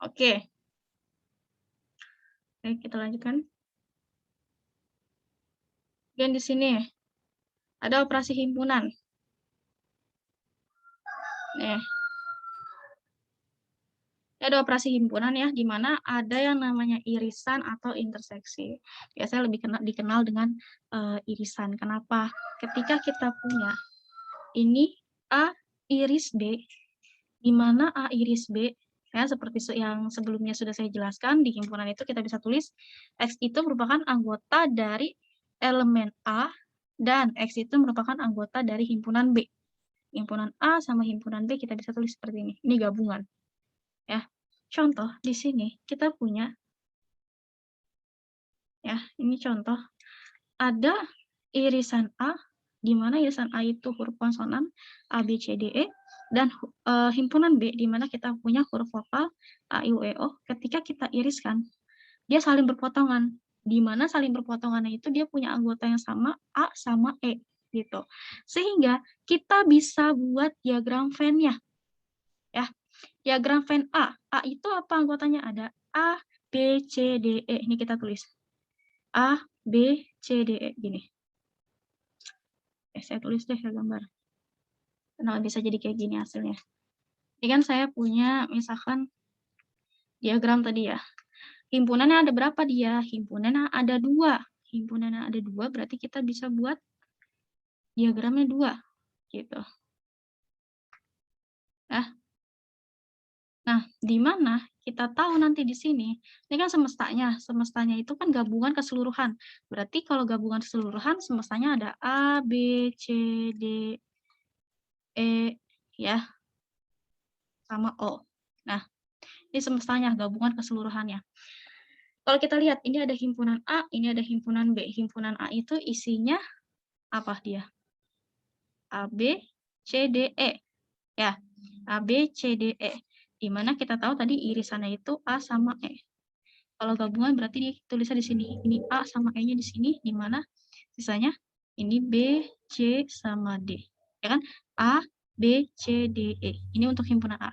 Oke. Oke, kita lanjutkan. Dan di sini ada operasi himpunan. Nih. Ada operasi himpunan ya, di mana ada yang namanya irisan atau interseksi. Biasanya lebih dikenal dengan irisan. Kenapa? Ketika kita punya ini A iris B, di mana A iris B, ya seperti yang sebelumnya sudah saya jelaskan, di himpunan itu kita bisa tulis X itu merupakan anggota dari elemen A, dan X itu merupakan anggota dari himpunan B. Himpunan A sama himpunan B kita bisa tulis seperti ini. Ini gabungan. Ya. Contoh di sini kita punya ya, ini contoh ada irisan A di mana irisan A itu huruf konsonan A B C D E, dan himpunan B di mana kita punya huruf vokal A I U E O. Ketika kita iriskan, dia saling berpotongan. Di mana saling berpotongannya itu dia punya anggota yang sama A sama E gitu. Sehingga kita bisa buat diagram Venn-nya. Ya. Diagram Venn A. A itu apa anggotanya? Ada A, B, C, D, E. Ini kita tulis. A, B, C, D, E. Gini. Saya tulis deh, saya gambar. Kenapa bisa jadi kayak gini hasilnya? Ini kan saya punya misalkan diagram tadi ya. Himpunannya ada berapa dia? Himpunannya ada 2. Himpunannya ada 2 berarti kita bisa buat diagramnya 2 gitu. Nah, di mana kita tahu nanti di sini, ini kan semestanya. Semestanya itu kan gabungan keseluruhan. Berarti kalau gabungan keseluruhan, semestanya ada A, B, C, D, E, ya, sama O. Nah, ini semestanya, gabungan keseluruhannya. Kalau kita lihat, ini ada himpunan A, ini ada himpunan B. Himpunan A itu isinya apa dia? A, B, C, D, E. Ya, A, B, C, D, E. Di mana kita tahu tadi irisannya itu A sama E. Kalau gabungan berarti tulisnya di sini. Ini A sama E-nya di sini, di mana sisanya ini B, C, sama D. Ya kan? A, B, C, D, E. Ini untuk himpunan A.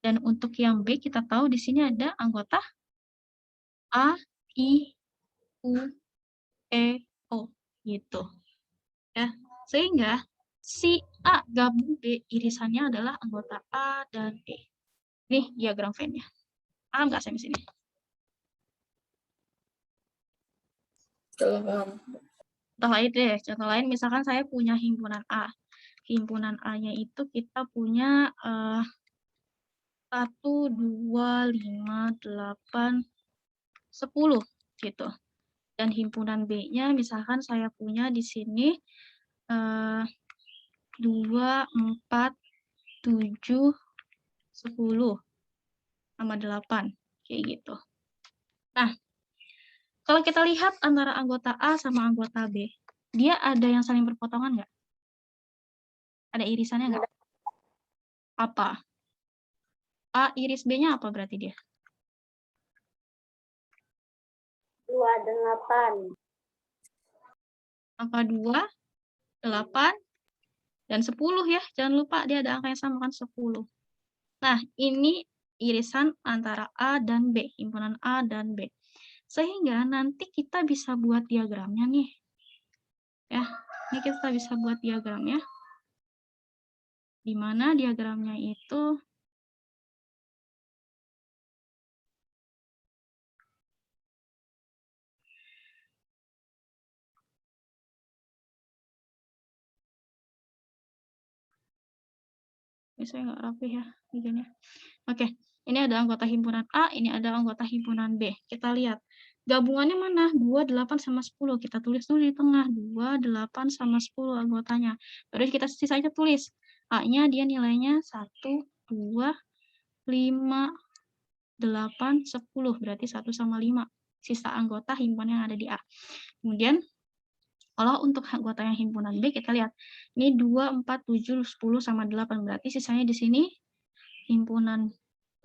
Dan untuk yang B, kita tahu di sini ada anggota A, I, U, E, O. Gitu. Ya. Sehingga si A gabung B, irisannya adalah anggota A dan E. Nih diagram Venn-nya. Paham nggak sampai sini? Paham. Contoh lain deh, contoh lain misalkan saya punya himpunan A. Himpunan A-nya itu kita punya 1, 2, 5, 8, 10 gitu. Dan himpunan B-nya misalkan saya punya di sini 2, 4, 7, 10 sama 8 kayak gitu. Nah, kalau kita lihat antara anggota A sama anggota B, dia ada yang saling berpotongan nggak? Ada irisannya nggak? Apa? A iris B-nya apa berarti dia? 28. Angka 2, 8, dan 10 ya. Jangan lupa dia ada angka yang sama kan 10. Nah, ini irisan antara A dan B, himpunan A dan B. Sehingga nanti kita bisa buat diagramnya nih. Ya, ini kita bisa buat diagramnya. Di mana diagramnya itu ini saya nggak rapi ya bikinnya. Oke, ini ada anggota himpunan A, ini ada anggota himpunan B. Kita lihat. Gabungannya mana? 2, 8, sama 10. Kita tulis dulu di tengah. 2, 8, sama 10 anggotanya. Terus kita sisanya tulis. A-nya dia nilainya 1, 2, 5, 8, 10. Berarti 1 sama 5. Sisa anggota himpunan yang ada di A. Kemudian, kalau untuk anggota yang himpunan B, kita lihat. Ini 2, 4, 7, 10, sama 8. Berarti sisanya di sini himpunan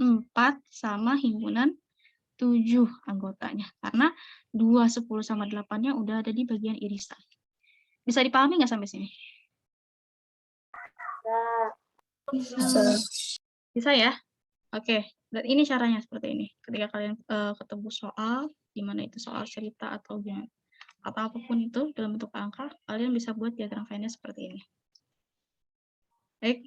4 sama himpunan 7 anggotanya. Karena 2, 10, sama 8-nya udah ada di bagian irisan. Bisa dipahami nggak sampai sini? Bisa ya? Oke, dan ini caranya seperti ini. Ketika kalian ketemu soal, di mana itu soal cerita atau gimana, atau apapun itu dalam bentuk angka, kalian bisa buat diagram Venn-nya seperti ini. Baik.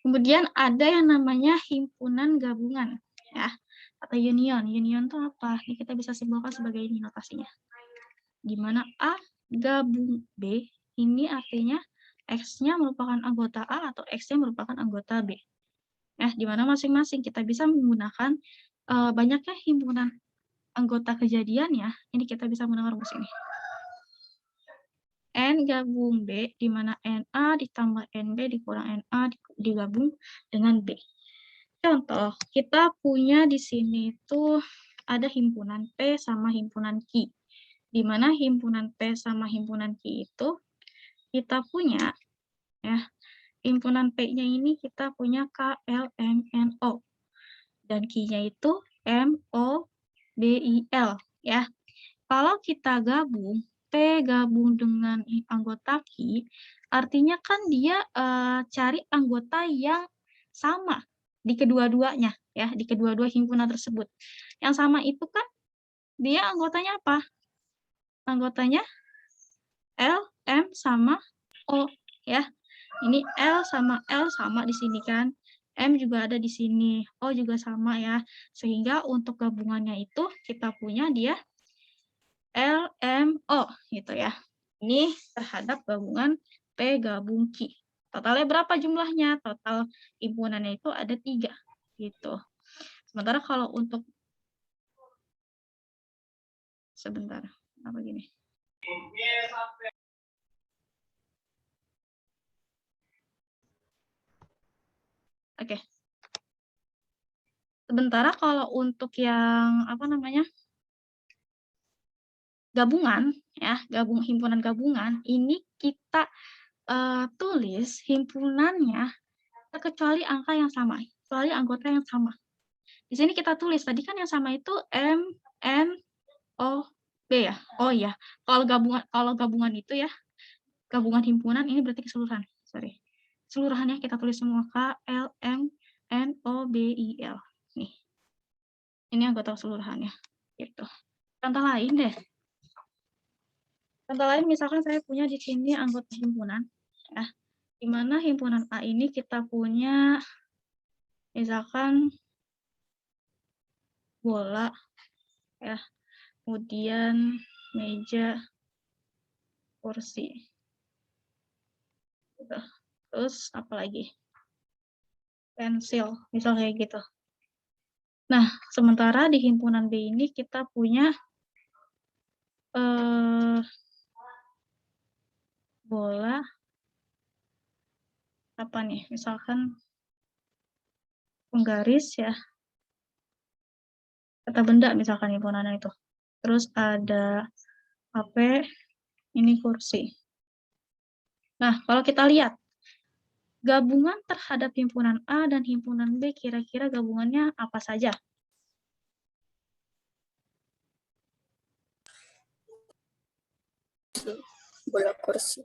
Kemudian ada yang namanya himpunan gabungan, ya, atau union. Union itu apa? Ini kita bisa simpulkan sebagai ini notasinya. Di mana A gabung B, ini artinya X-nya merupakan anggota A atau X-nya merupakan anggota B. Ya, di mana masing-masing kita bisa menggunakan banyaknya himpunan anggota kejadian ya. Ini kita bisa menggunakan rumus ini. N gabung B, di mana NA ditambah NB dikurang NA digabung dengan B. Contoh, kita punya di sini tuh ada himpunan P sama himpunan Q. Di mana himpunan P sama himpunan Q itu kita punya, ya, himpunan P-nya ini kita punya K, L, M, N, O. Dan Q-nya itu M, O, B, I, L. Ya. Kalau kita gabung, P gabung dengan anggota Q, artinya kan dia cari anggota yang sama di kedua-duanya, ya, di kedua-dua himpunan tersebut. Yang sama itu kan dia anggotanya apa? Anggotanya L, M, sama O, ya. Ini L sama di sini kan. M juga ada di sini. O juga sama ya. Sehingga untuk gabungannya itu kita punya dia L, M, O gitu ya. Ini terhadap gabungan P gabung Q. Totalnya berapa jumlahnya? Total himpunannya itu ada 3 gitu. Sementara kalau untuk sebentar, apa gini? Oke. Sementara kalau untuk yang apa namanya? Gabungan ya, himpunan gabungan ini kita tulis himpunannya kecuali angka yang sama, kecuali anggota yang sama. Di sini kita tulis tadi kan yang sama itu M, N, O, B ya. Oh ya, kalau gabungan itu ya, gabungan himpunan ini berarti keseluruhan. Sorry. Keseluruhannya kita tulis semua K, L, M, N, O, B, I, L. Nih. Ini anggota keseluruhannya. Gitu. Contoh lain deh. Contoh lain misalkan saya punya di sini anggota himpunan ya. Di mana himpunan A ini kita punya misalkan bola ya. Kemudian meja, kursi. Gitu. Terus apa lagi? Pensil, misalnya kayak gitu. Nah, sementara di himpunan B ini kita punya bola apa nih? Misalkan penggaris ya. Kata benda misalkan himpunannya itu. Terus ada HP, ini kursi. Nah, kalau kita lihat gabungan terhadap himpunan A dan himpunan B kira-kira gabungannya apa saja? Bola, kursi.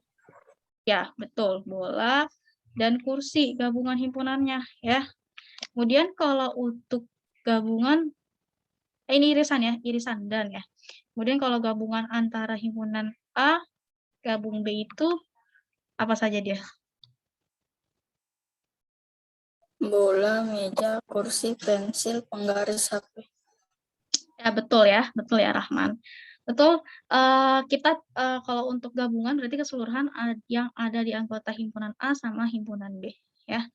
Ya, betul. Bola dan kursi gabungan himpunannya ya. Kemudian kalau untuk gabungan ini irisan ya, irisan dan ya. Kemudian kalau gabungan antara himpunan A gabung B itu apa saja dia? Bola, meja, kursi, pensil, penggaris HP. Ya betul ya Rahman. Betul. Kita kalau untuk gabungan berarti keseluruhan yang ada di anggota himpunan A sama himpunan B ya.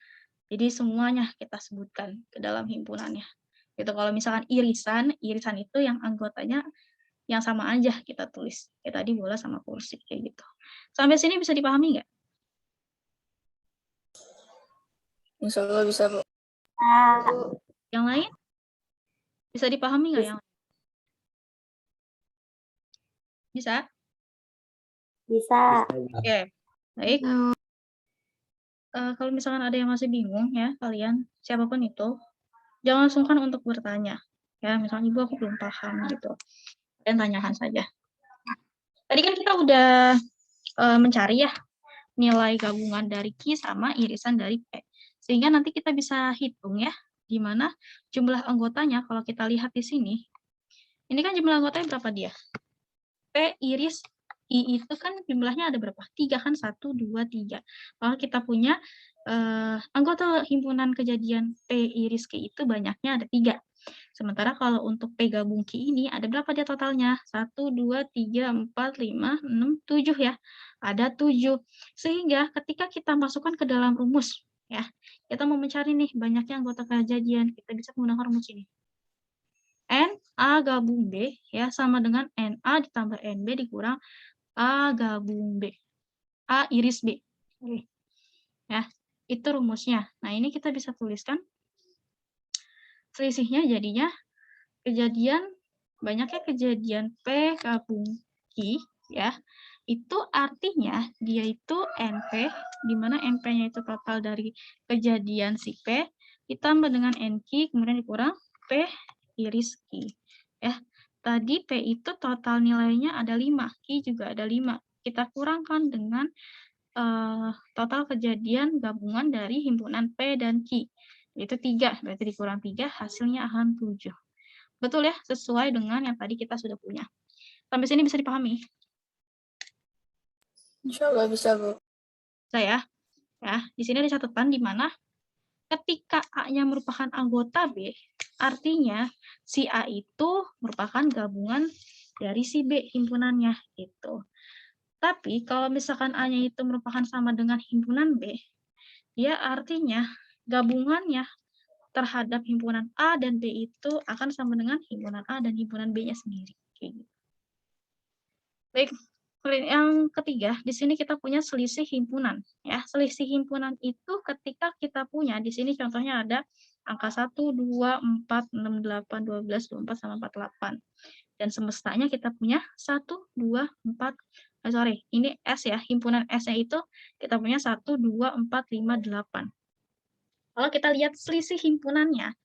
Jadi semuanya kita sebutkan ke dalam himpunannya. Gitu. Kalau misalkan irisan itu yang anggotanya yang sama aja kita tulis. Kayak tadi bola sama kursi kayak gitu. Sampai sini bisa dipahami nggak? Insya Allah bisa, Bu. Yang lain? Bisa dipahami nggak yang lain? Bisa? Bisa. Oke. Baik. Kalau misalkan ada yang masih bingung ya kalian, siapapun itu, jangan sungkan untuk bertanya. Ya, misalnya Ibu aku belum paham gitu. Kalian tanyakan saja. Tadi kan kita udah mencari ya nilai gabungan dari Q sama irisan dari P. Sehingga nanti kita bisa hitung ya, di mana jumlah anggotanya kalau kita lihat di sini. Ini kan jumlah anggotanya berapa dia? P iris I itu kan jumlahnya ada berapa? 3 kan? 1, 2, 3. Kalau kita punya anggota himpunan kejadian P iris Q itu banyaknya ada 3. Sementara kalau untuk P gabung Q ini ada berapa dia totalnya? 1, 2, 3, 4, 5, 6, 7 ya. Ada 7. Sehingga ketika kita masukkan ke dalam rumus, ya, kita mau mencari nih banyaknya anggota kejadian, kita bisa menggunakan rumus ini. N A gabung B ya sama dengan NA ditambah NB dikurang A gabung B. A iris B. Ya, itu rumusnya. Nah, ini kita bisa tuliskan selisihnya jadinya banyaknya kejadian P gabung Q ya. Itu artinya dia itu NP di mana NP-nya itu total dari kejadian si P ditambah dengan NQ kemudian dikurang P iris Q. Ya. Tadi P itu total nilainya ada 5, Q juga ada 5. Kita kurangkan dengan total kejadian gabungan dari himpunan P dan Q. Itu 3, berarti dikurang 3, hasilnya akan 7. Betul ya, sesuai dengan yang tadi kita sudah punya. Sampai sini bisa dipahami? Insya Allah bisa, Bu. Saya. Ya, di sini ada catatan di mana ketika A-nya merupakan anggota B, artinya si A itu merupakan gabungan dari si B himpunannya gitu. Tapi kalau misalkan A-nya itu merupakan sama dengan himpunan B, ya artinya gabungannya terhadap himpunan A dan B itu akan sama dengan himpunan A dan himpunan B-nya sendiri. Kayak gitu. Baik, yang ketiga, di sini kita punya selisih himpunan. Ya, selisih himpunan itu ketika kita punya, di sini contohnya ada angka 1, 2, 4, 6, 8, 12, 24, sama 48. Dan semestanya kita punya 1, 2, 4, sorry, ini S ya, himpunan S-nya itu kita punya 1, 2, 4, 5, 8. Kalau kita lihat selisih himpunannya,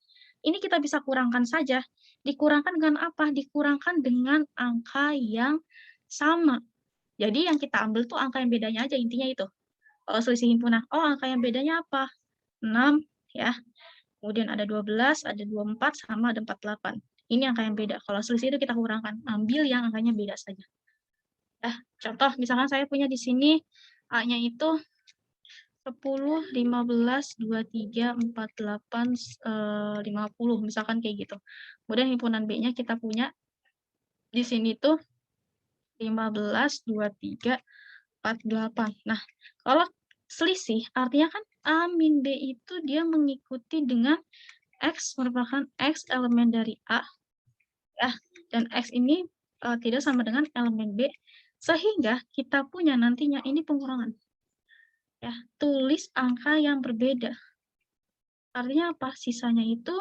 ini kita bisa kurangkan saja. Dikurangkan dengan apa? Dikurangkan dengan angka yang sama. Jadi yang kita ambil tuh angka yang bedanya aja, intinya itu. Kalau selisih himpunan, oh angka yang bedanya apa? 6, ya. Kemudian ada 12, ada 24, sama ada 48. Ini angka yang beda. Kalau selisih itu kita kurangkan. Ambil yang angkanya beda saja. Contoh, misalkan saya punya di sini A-nya itu 10, 15, 23, 48, 50, misalkan kayak gitu. Kemudian himpunan B-nya kita punya di sini tuh 15, 23, 48. Nah, kalau selisih, artinya kan A min B itu dia mengikuti dengan X merupakan X elemen dari A, ya, dan X ini tidak sama dengan elemen B, sehingga kita punya nantinya ini pengurangan. Ya, tulis angka yang berbeda. Artinya apa? Sisanya itu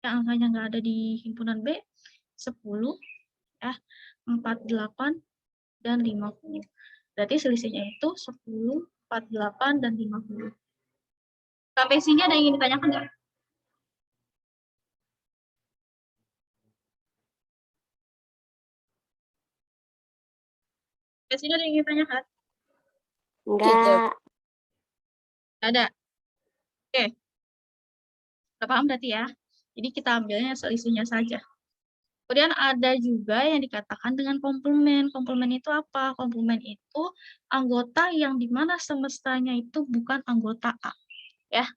yang angkanya nggak ada di himpunan B, 10, ya, 48, dan 50. Berarti selisihnya itu 10, 48, dan 50. Sampai sini ada yang ingin ditanyakan nggak? Sampai sini ada yang ingin ditanyakan? Tidak. Ada. Oke. Udah paham berarti ya? Jadi kita ambilnya selisihnya saja. Kemudian ada juga yang dikatakan dengan komplement. Komplement itu apa? Komplement itu anggota yang dimana semestanya itu bukan anggota A. Ya,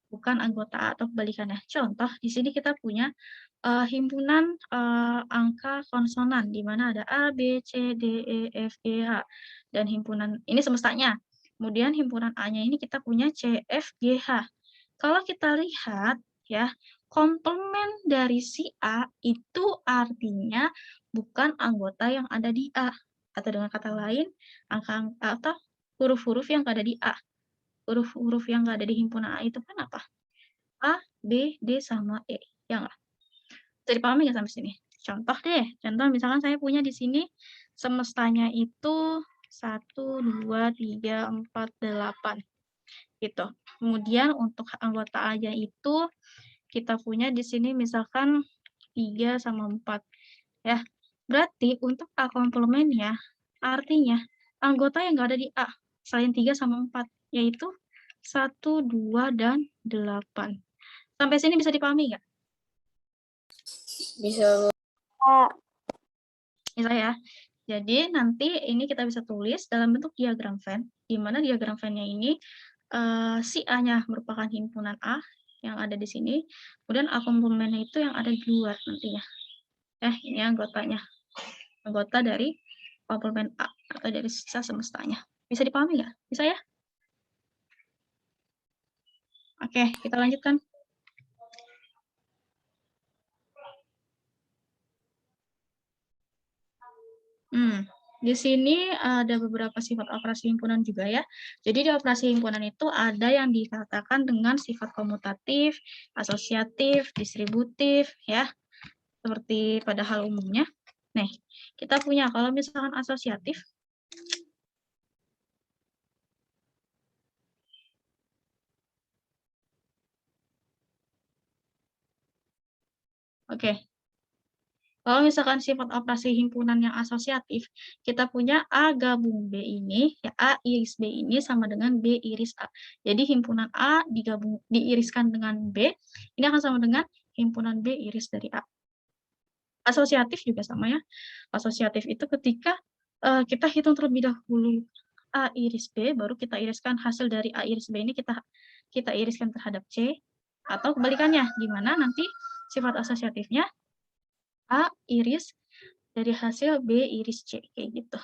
bukan anggota A atau kebalikannya. Contoh, di sini kita punya himpunan angka konsonan, di mana ada A, B, C, D, E, F, G, H. Dan himpunan, ini semestanya. Kemudian himpunan A-nya ini kita punya C, F, G, H. Kalau kita lihat, ya, komplement dari si A itu artinya bukan anggota yang ada di A. Atau dengan kata lain, angka atau huruf-huruf yang ada di A. Huruf-huruf yang ada di himpunan A itu kan apa? A, B, D, sama E. Ya nggak? Bisa dipahami nggak sampai sini? Contoh deh, contoh misalkan saya punya di sini semestanya itu 1, 2, 3, 4, 8. Gitu. Kemudian untuk anggota A-nya itu kita punya di sini misalkan 3 sama 4. Ya. Berarti untuk A komplemennya artinya anggota yang nggak ada di A selain 3 sama 4 yaitu 1, 2, dan 8. Sampai sini bisa dipahami nggak? Bisa. Bisa ya. Jadi nanti ini kita bisa tulis dalam bentuk diagram Venn, di mana diagram Venn-nya ini si A-nya merupakan himpunan A yang ada di sini, kemudian A komplemennya itu yang ada di luar nantinya. Ini anggotanya. Anggota dari komplemen A atau dari sisa semestanya. Bisa dipahami nggak? Bisa ya? Oke, kita lanjutkan. Di sini ada beberapa sifat operasi himpunan juga ya. Jadi di operasi himpunan itu ada yang dikatakan dengan sifat komutatif, asosiatif, distributif ya. Seperti pada hal umumnya. Nih, kita punya kalau misalkan asosiatif Oke. Kalau misalkan sifat operasi himpunan yang asosiatif, kita punya A gabung B ini, ya A iris B ini sama dengan B iris A. Jadi himpunan A diiriskan dengan B, ini akan sama dengan himpunan B iris dari A. Asosiatif juga sama ya. Asosiatif itu ketika kita hitung terlebih dahulu A iris B, baru kita iriskan hasil dari A iris B ini kita iriskan terhadap C, atau kebalikannya, di mana nanti sifat asosiatifnya A iris dari hasil B iris C, kayak gitu.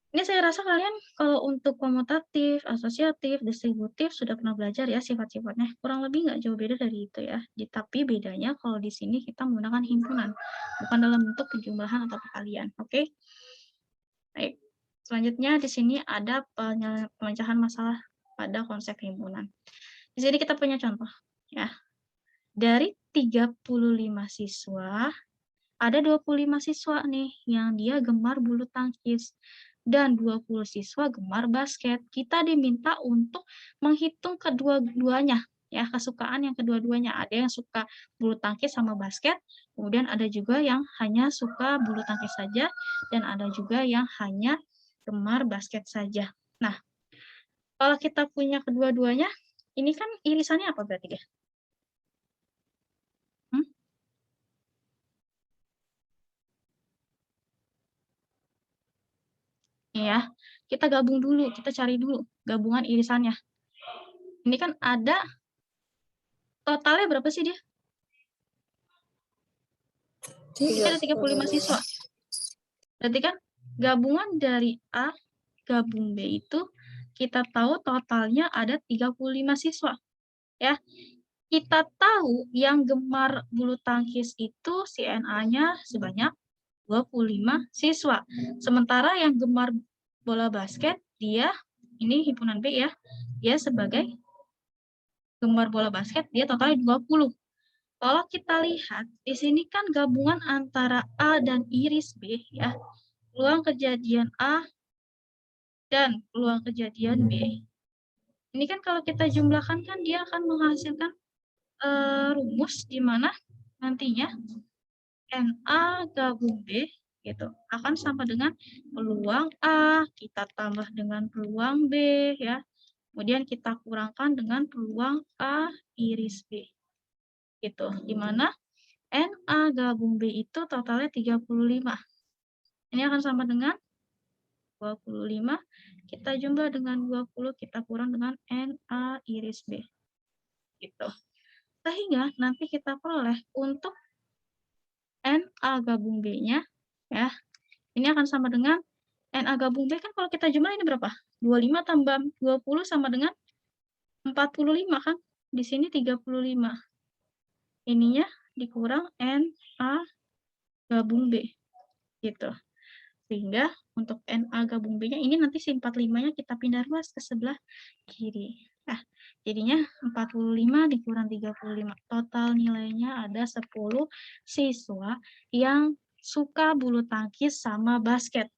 Ini saya rasa kalian kalau untuk komutatif, asosiatif, distributif sudah pernah belajar ya sifat-sifatnya. Kurang lebih nggak jauh beda dari itu ya. Tapi bedanya kalau di sini kita menggunakan himpunan, bukan dalam bentuk penjumlahan atau perkalian. Oke? Baik. Selanjutnya di sini ada pemecahan masalah pada konsep himpunan. Di sini kita punya contoh ya. Dari 35 siswa, ada 25 siswa nih yang dia gemar bulu tangkis dan 20 siswa gemar basket. Kita diminta untuk menghitung kedua-duanya ya, kesukaan yang kedua-duanya. Ada yang suka bulu tangkis sama basket, kemudian ada juga yang hanya suka bulu tangkis saja, dan ada juga yang hanya gemar basket saja. Nah, kalau kita punya kedua-duanya, ini kan irisannya apa berarti ya? Ya, kita gabung dulu, kita cari dulu gabungan irisannya. Ini kan ada totalnya berapa sih dia? Ini ada 35 siswa. Berarti kan gabungan dari A gabung B itu kita tahu totalnya ada 35 siswa. Ya. Kita tahu yang gemar bulu tangkis itu CNA-nya sebanyak 25 siswa. Sementara yang gemar bola basket dia ini himpunan B ya. Dia sebagai gemar bola basket dia totalnya 20. Kalau kita lihat, di sini kan gabungan antara A dan iris B, ya. Peluang kejadian A dan peluang kejadian B. Ini kan kalau kita jumlahkan, kan dia akan menghasilkan rumus di mana nantinya NA gabung B, gitu, akan sama dengan peluang A, kita tambah dengan peluang B, ya. Kemudian kita kurangkan dengan peluang A iris B. Gitu, di mana NA gabung B itu totalnya 35. Ini akan sama dengan 25, kita jumlah dengan 20, kita kurang dengan NA iris B. Gitu. Sehingga nanti kita peroleh untuk NA gabung B-nya, ya, ini akan sama dengan NA gabung B, kan kalau kita jumlah ini berapa? 25 tambah 20 sama dengan 45, kan? Di sini 35. Ininya dikurang NA gabung B, gitu. Sehingga untuk NA gabung B-nya ini nanti si 45-nya kita pindah ruas ke sebelah kiri. Nah, jadinya 45 dikurang 35. Total nilainya ada 10 siswa yang suka bulu tangkis sama basket.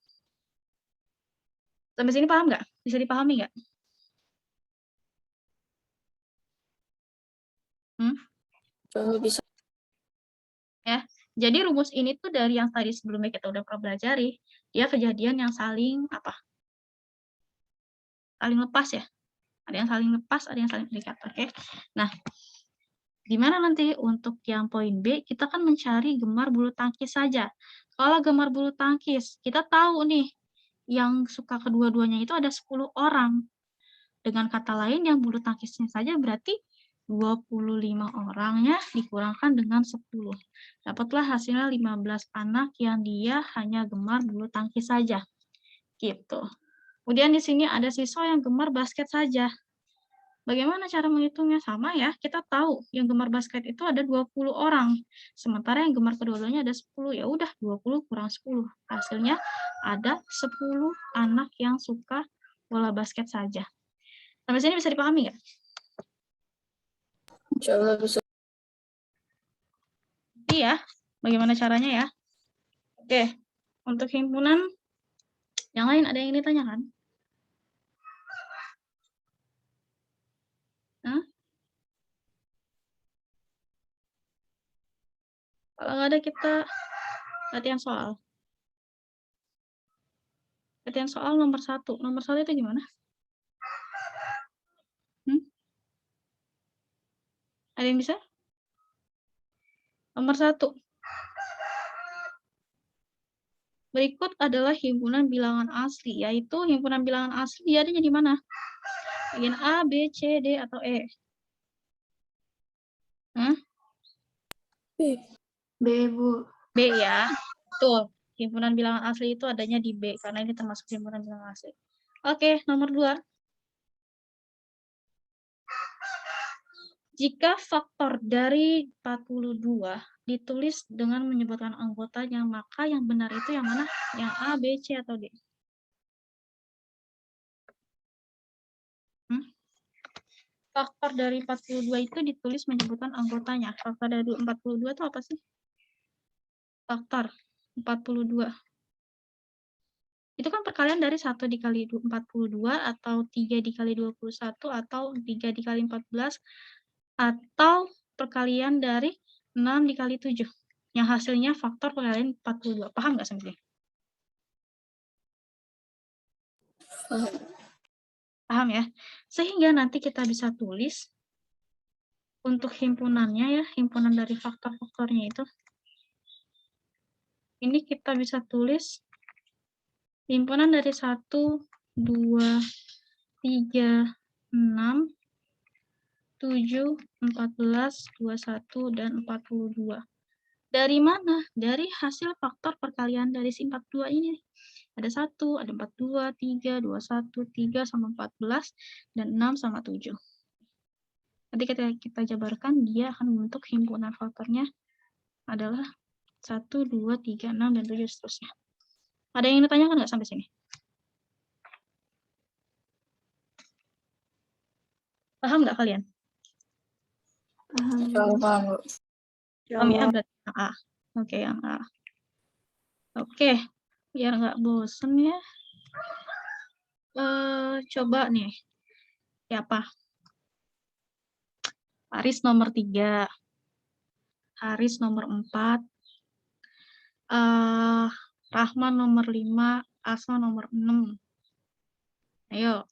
Sampai sini paham nggak? Bisa dipahami nggak? Bisa. Ya, jadi rumus ini tuh dari yang tadi sebelumnya kita udah pernah pelajari, dia kejadian yang saling apa? Saling lepas ya. Ada yang saling lepas, ada yang saling terikat, oke? Nah, gimana nanti untuk yang poin B, kita kan mencari gemar bulu tangkis saja. Kalau gemar bulu tangkis, kita tahu nih, yang suka kedua-duanya itu ada 10 orang. Dengan kata lain, yang bulu tangkisnya saja berarti 25 orangnya dikurangkan dengan 10. Dapatlah hasilnya 15 anak yang dia hanya gemar bulu tangkis saja. Gitu. Kemudian di sini ada siswa yang gemar basket saja. Bagaimana cara menghitungnya? Sama ya, kita tahu yang gemar basket itu ada 20 orang. Sementara yang gemar kedua-duanya ada 10. Ya udah, 20 kurang 10. Hasilnya ada 10 anak yang suka bola basket saja. Sampai sini bisa dipahami nggak? Insya Allah bisa. Iya, bagaimana caranya ya? Oke, untuk himpunan yang lain ada yang ditanyakan? Hah? Kalau nggak ada, kita latihan soal. Latihan soal nomor 1. Nomor 1 itu gimana? Ada yang bisa? Nomor 1. Berikut adalah himpunan bilangan asli, yaitu himpunan bilangan asli dia adanya di mana? Bagian A, B, C, D, atau E? Hah? B. B, Bu. B ya. Betul. Himpunan bilangan asli itu adanya di B, karena ini termasuk himpunan bilangan asli. Oke, nomor 2. Jika faktor dari 42 ditulis dengan menyebutkan anggotanya, maka yang benar itu yang mana? Yang A, B, C, atau D? Faktor dari 42 itu ditulis menyebutkan anggotanya. Faktor dari 42 itu apa sih? Faktor 42. Itu kan perkalian dari 1 dikali 42, atau 3 dikali 21, atau 3 dikali 14, atau perkalian dari 6 dikali 7. Yang hasilnya faktor perkalian 42. Paham nggak sampai sini? Paham. Paham ya? Sehingga nanti kita bisa tulis untuk himpunannya ya, himpunan dari faktor-faktornya itu. Ini kita bisa tulis himpunan dari 1, 2, 3, 6, 7, 14, 21, dan 42. Dari mana? Dari hasil faktor perkalian dari si 42 ini. Ada 1, ada 42, 3, 21, 3 sama 14, dan 6 sama 7. Nanti kita jabarkan, dia akan membentuk himpunan faktornya adalah 1, 2, 3, 6, dan 7, seterusnya. Ada yang ditanyakan nggak sampai sini? Paham nggak kalian? Paham, paham, Bu. Paham ya, berarti yang A. Oke, yang A. Oke, biar nggak bosen ya. Coba nih. Siapa? Haris nomor 3. Haris nomor 4. Rahman nomor 5. Asma nomor 6. Ayo.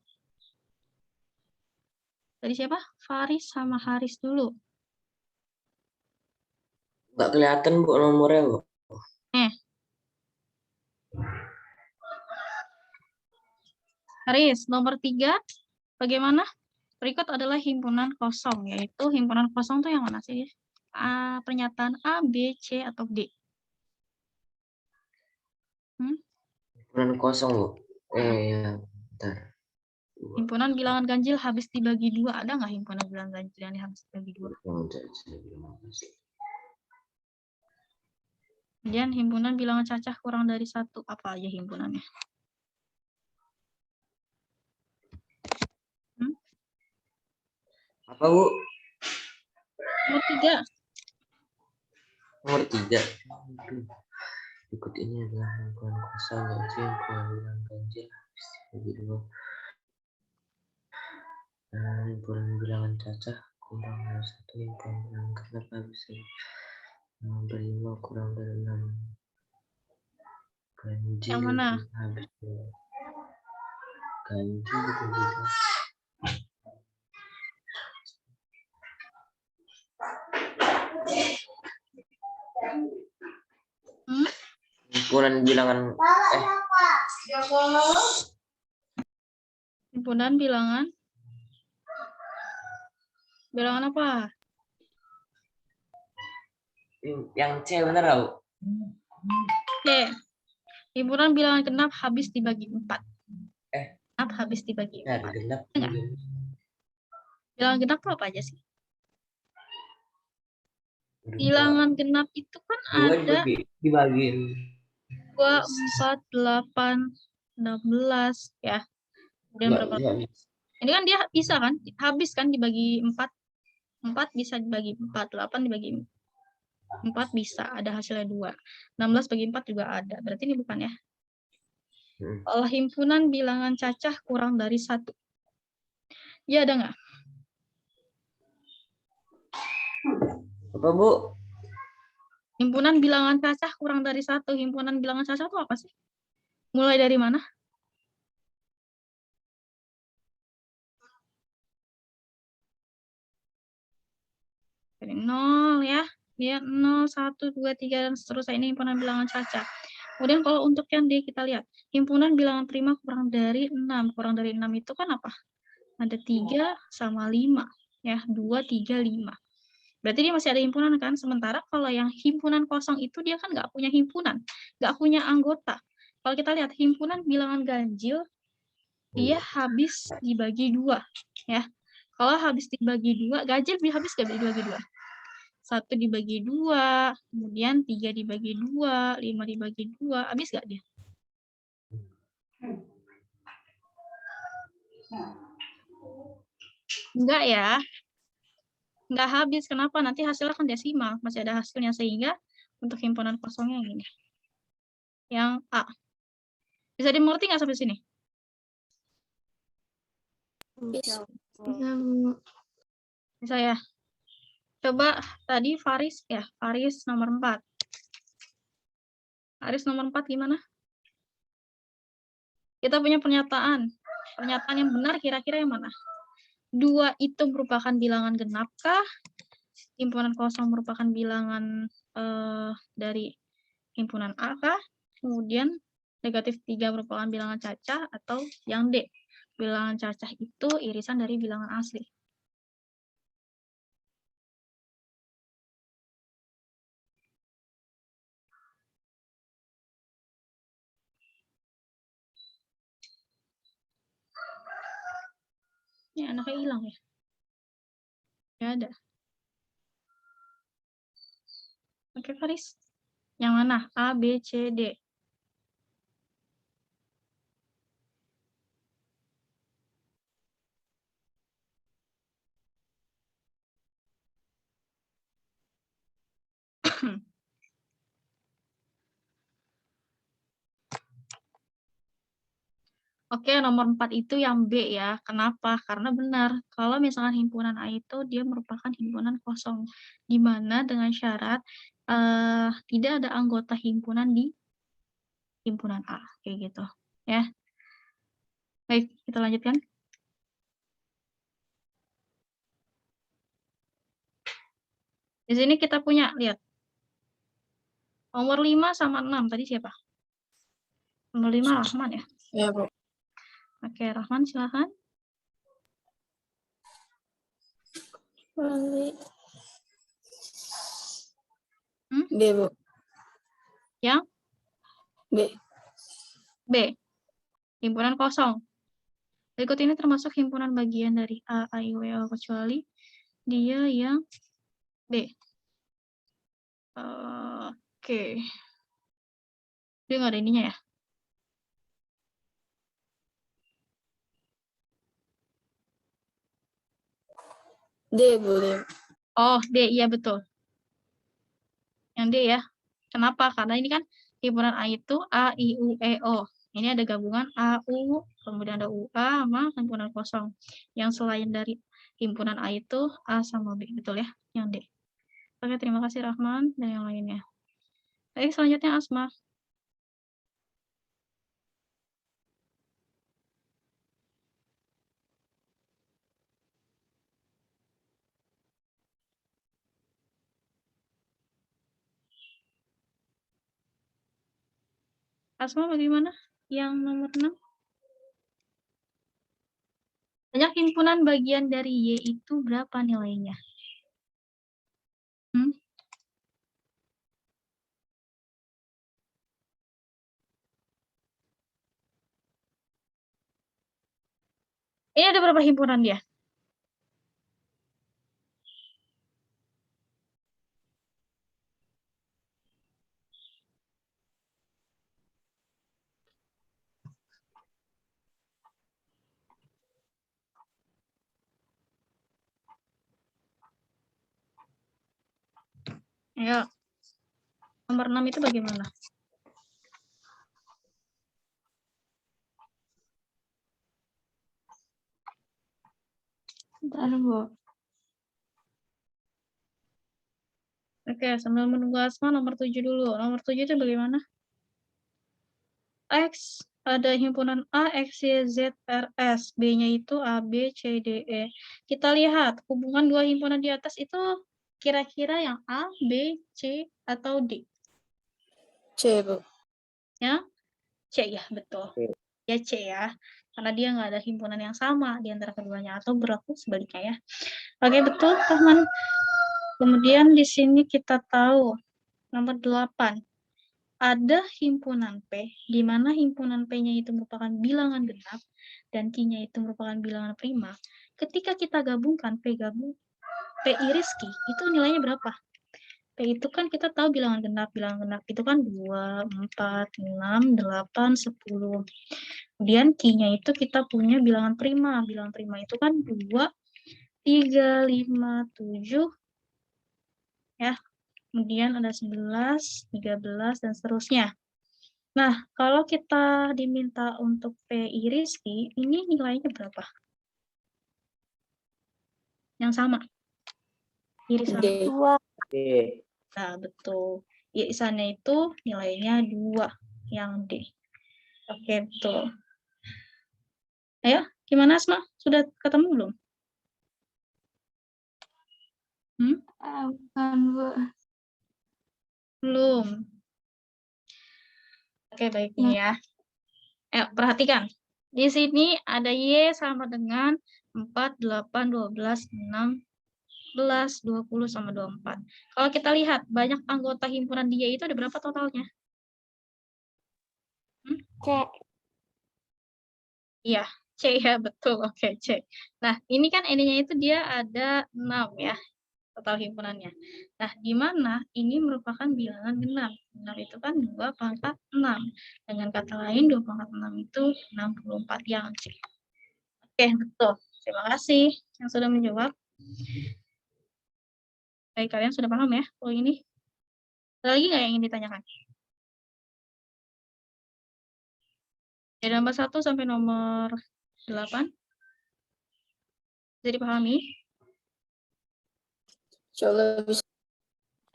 Tadi siapa? Faris sama Haris dulu. Nggak kelihatan, Bu, nomornya, Bu. Haris, nomor 3. Bagaimana? Berikut adalah himpunan kosong, yaitu himpunan kosong itu yang mana sih? Pernyataan A, B, C, atau D? Himpunan kosong, Bu. Ya, bentar. Himpunan bilangan ganjil habis dibagi 2. Ada nggak himpunan bilangan ganjil yang habis dibagi 2? Kemudian himpunan bilangan cacah kurang dari 1. Apa aja himpunannya? Apa, Bu? Nomor 3. Nomor 3. Berikut ini adalah himpunan kosong, yaitu himpunan bilangan ganjil habis dibagi 2. Himpunan bilangan cacah kurang dari 1, himpunan bilangan genap habis dari 5 kurang dari 6. Ganjil Yang mana? habis ganjil dibagi 2. Himpunan bilangan Himpunan bilangan apa? Yang C benar, Bu? C. Himpunan bilangan genap habis dibagi 4. Genap habis dibagi 4. Genap. Bilangan genap apa aja sih? Bilangan genap itu kan ada dibagiin 2, 4, 8, 16 ya. Kemudian berapa? Ini kan dia bisa kan? Habis kan dibagi 4. 4 bisa dibagi 4, 8 dibagi 4 bisa, ada hasilnya 2. 16 bagi 4 juga ada. Berarti ini bukan ya? Kalau himpunan bilangan cacah kurang dari 1. Ya ada nggak? Apa, Bu? Himpunan bilangan cacah kurang dari 1. Himpunan bilangan cacah itu apa sih? Mulai dari mana? Dari 0 ya. Dia 0, 1, 2, 3, dan seterusnya. Ini himpunan bilangan cacah. Kemudian kalau untuk yang D, kita lihat. Himpunan bilangan prima kurang dari 6. Kurang dari 6 itu kan apa? Ada 3 sama 5. Ya, 2, 3, 5. Berarti dia masih ada himpunan kan? Sementara kalau yang himpunan kosong itu dia kan nggak punya himpunan. Nggak punya anggota. Kalau kita lihat himpunan bilangan ganjil, dia habis dibagi 2. Ya. Kalau habis dibagi 2, ganjil habis nggak dibagi 2? 1 dibagi 2, kemudian 3 dibagi 2, 5 dibagi 2, habis nggak dia? Enggak ya. Enggak habis. Kenapa? Nanti hasilnya kan desimal. Masih ada hasilnya. Sehingga untuk himpunan kosongnya gini. Yang A. Bisa dimengerti nggak sampai sini? Bisa. Bisa, Bu. Bisa ya? Coba tadi Faris ya. Faris nomor 4. Faris nomor 4 gimana? Kita punya pernyataan. Pernyataan yang benar kira-kira yang mana? 2 itu merupakan bilangan genapkah? Himpunan kosong merupakan bilangan dari himpunan A kah? Kemudian negatif 3 merupakan bilangan cacah atau yang D. Bilangan cacah itu irisan dari bilangan asli. Ini anaknya hilang ya? Ya ada. Oke, Faris. Yang mana? A, B, C, D. Oke, nomor 4 itu yang B ya. Kenapa? Karena benar. Kalau misalkan himpunan A itu dia merupakan himpunan kosong. Di mana dengan syarat tidak ada anggota himpunan di himpunan A. Kayak gitu. Ya. Baik, kita lanjutkan. Di sini kita punya, lihat. Nomor 5 sama 6. Tadi siapa? Nomor 5 Rahman ya? Ya, Bu. Oke, Rahman silahkan. B, Bu. Yang B. B. Himpunan kosong. Berikut ini termasuk himpunan bagian dari A, I, U, E, O, kecuali dia yang B. Oke. Dia nggak ada ininya ya? D, Bu. D. Oh, D. Iya, betul. Yang D ya. Kenapa? Karena ini kan himpunan A itu A, I, U, E, O. Ini ada gabungan A, U, kemudian ada U, A, sama himpunan kosong. Yang selain dari himpunan A itu A sama B. Betul ya? Yang D. Oke, terima kasih Rahman dan yang lainnya. Baik, selanjutnya Asma. Asma bagaimana? Yang nomor 6. Banyak himpunan bagian dari Y itu berapa nilainya? Ini ada berapa himpunan dia? Ya. Nomor 6 itu bagaimana? Bentar, Bu. Oke, sambil menunggu Asma, nomor 7 dulu. Nomor 7 itu bagaimana? X, ada himpunan A, X, Y, Z, R, S. B-nya itu A, B, C, D, E. Kita lihat, hubungan dua himpunan di atas itu kira-kira yang A, B, C, atau D? C, Bu. Ya, C ya, betul. C. Ya C ya, karena dia nggak ada himpunan yang sama di antara keduanya, atau berlaku sebaliknya ya. Oke, betul, teman. Kemudian di sini kita tahu nomor 8. Ada himpunan P, di mana himpunan P-nya itu merupakan bilangan genap dan Q-nya itu merupakan bilangan prima. Ketika kita gabungkan P iris Q, itu nilainya berapa? P itu kan kita tahu bilangan genap itu kan 2, 4, 6, 8, 10. Kemudian Q-nya itu kita punya bilangan prima itu kan 2, 3, 5, 7, ya. Kemudian ada 11, 13, dan seterusnya. Nah, kalau kita diminta untuk P iris Q, ini nilainya berapa? Yang sama. Irisan. D. D. Nah, betul. Irisannya itu nilainya 2, yang D. Oke, betul. Ayo, gimana Asma? Sudah ketemu belum? Bukan, Bu. Belum. Oke, baik nih ya. Ayo, perhatikan. Di sini ada Y sama dengan 4, 8, 12, 6, 11, 20, sama 24. Kalau kita lihat, banyak anggota himpunan dia itu ada berapa totalnya? C. Iya, C ya, betul. Oke, C. Nah, ini kan N-nya itu dia ada 6 ya, total himpunannya. Nah, di mana ini merupakan bilangan genap. Genap itu kan 2 pangkat 6. Dengan kata lain, 2 pangkat 6 itu 64 yang C. Oke, betul. Terima kasih yang sudah menjawab. Baik, kalian sudah paham ya kalau ini? Ada lagi nggak yang ingin ditanyakan? Dari nomor 1 sampai nomor 8. Bisa dipahami? Insyaallah bisa.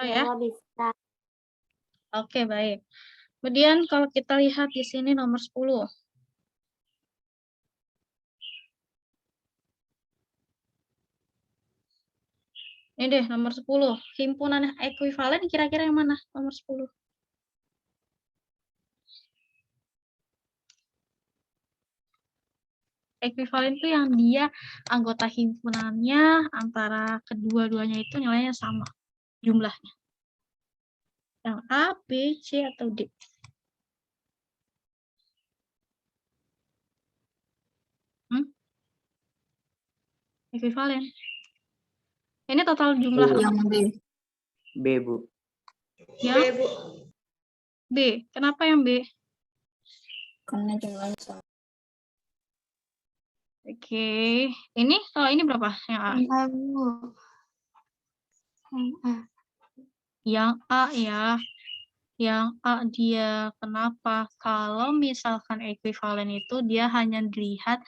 Oh ya? Bisa. Oke, baik. Kemudian kalau kita lihat di sini nomor 10. Ini deh, nomor 10. Himpunan ekuivalen kira-kira yang mana? Nomor 10. Ekuivalen itu yang dia anggota himpunannya antara kedua-duanya itu nilainya sama jumlahnya. Yang A, B, C, atau D. Ekuivalen. Ini total jumlah Yang B. B, Bu. yang B. Kenapa yang B? Karena jumlahnya sama. Oke. Ini kalau ini berapa? Yang A. Yang A, Bu. Yang A. Yang A ya. Yang A dia kenapa? Kalau misalkan ekuivalen itu dia hanya dilihat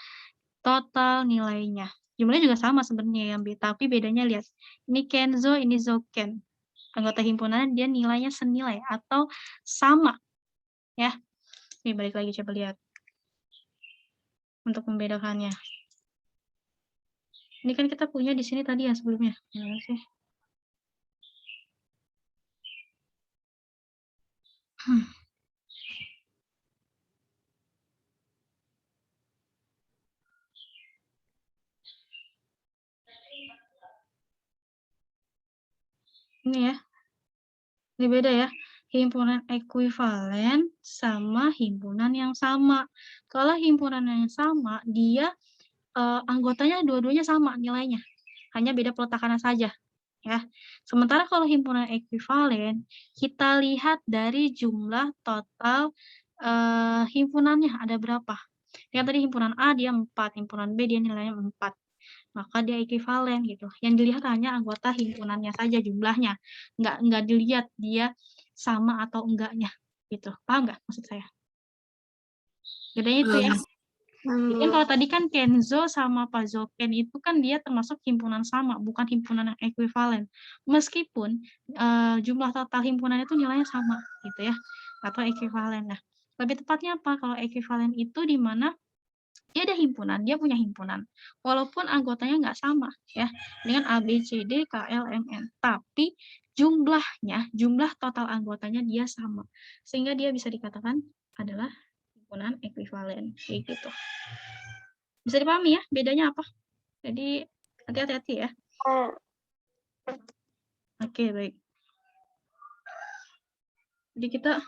total nilainya. Jumlahnya juga sama sebenarnya yang B, tapi bedanya lihat. Ini Kenzo, ini Zoken. Anggota himpunan dia nilainya senilai atau sama. Ya. Ini balik lagi coba lihat. Untuk membedakannya. Ini kan kita punya di sini tadi yang sebelumnya. Gimana sih? Ini ya. Ini beda ya. Himpunan ekuivalen sama himpunan yang sama. Kalau himpunan yang sama, dia anggotanya dua-duanya sama nilainya. Hanya beda peletakannya saja. Ya. Sementara kalau himpunan ekuivalen, kita lihat dari jumlah total himpunannya ada berapa. Yang tadi himpunan A dia 4, himpunan B dia nilainya 4. Maka dia ekuivalen gitu. Yang dilihat hanya anggota himpunannya saja jumlahnya. Nggak dilihat dia sama atau enggaknya gitu. Paham nggak maksud saya? Bedanya itu ya. Jadi kalau tadi kan Kenzo sama Pak Zoken itu kan dia termasuk himpunan sama, bukan himpunan yang ekuivalen. Meskipun jumlah total himpunan itu nilainya sama gitu ya, atau ekuivalen. Nah, lebih tepatnya apa? Kalau ekuivalen itu di mana dia ada himpunan, dia punya himpunan. Walaupun anggotanya nggak sama ya, dengan A, B, C, D, K, L, M, N. Tapi jumlah total anggotanya dia sama. Sehingga dia bisa dikatakan adalah himpunan ekuivalen. Kayak gitu. Bisa dipahami ya bedanya apa? Jadi hati-hati ya. Oke, baik. Jadi kita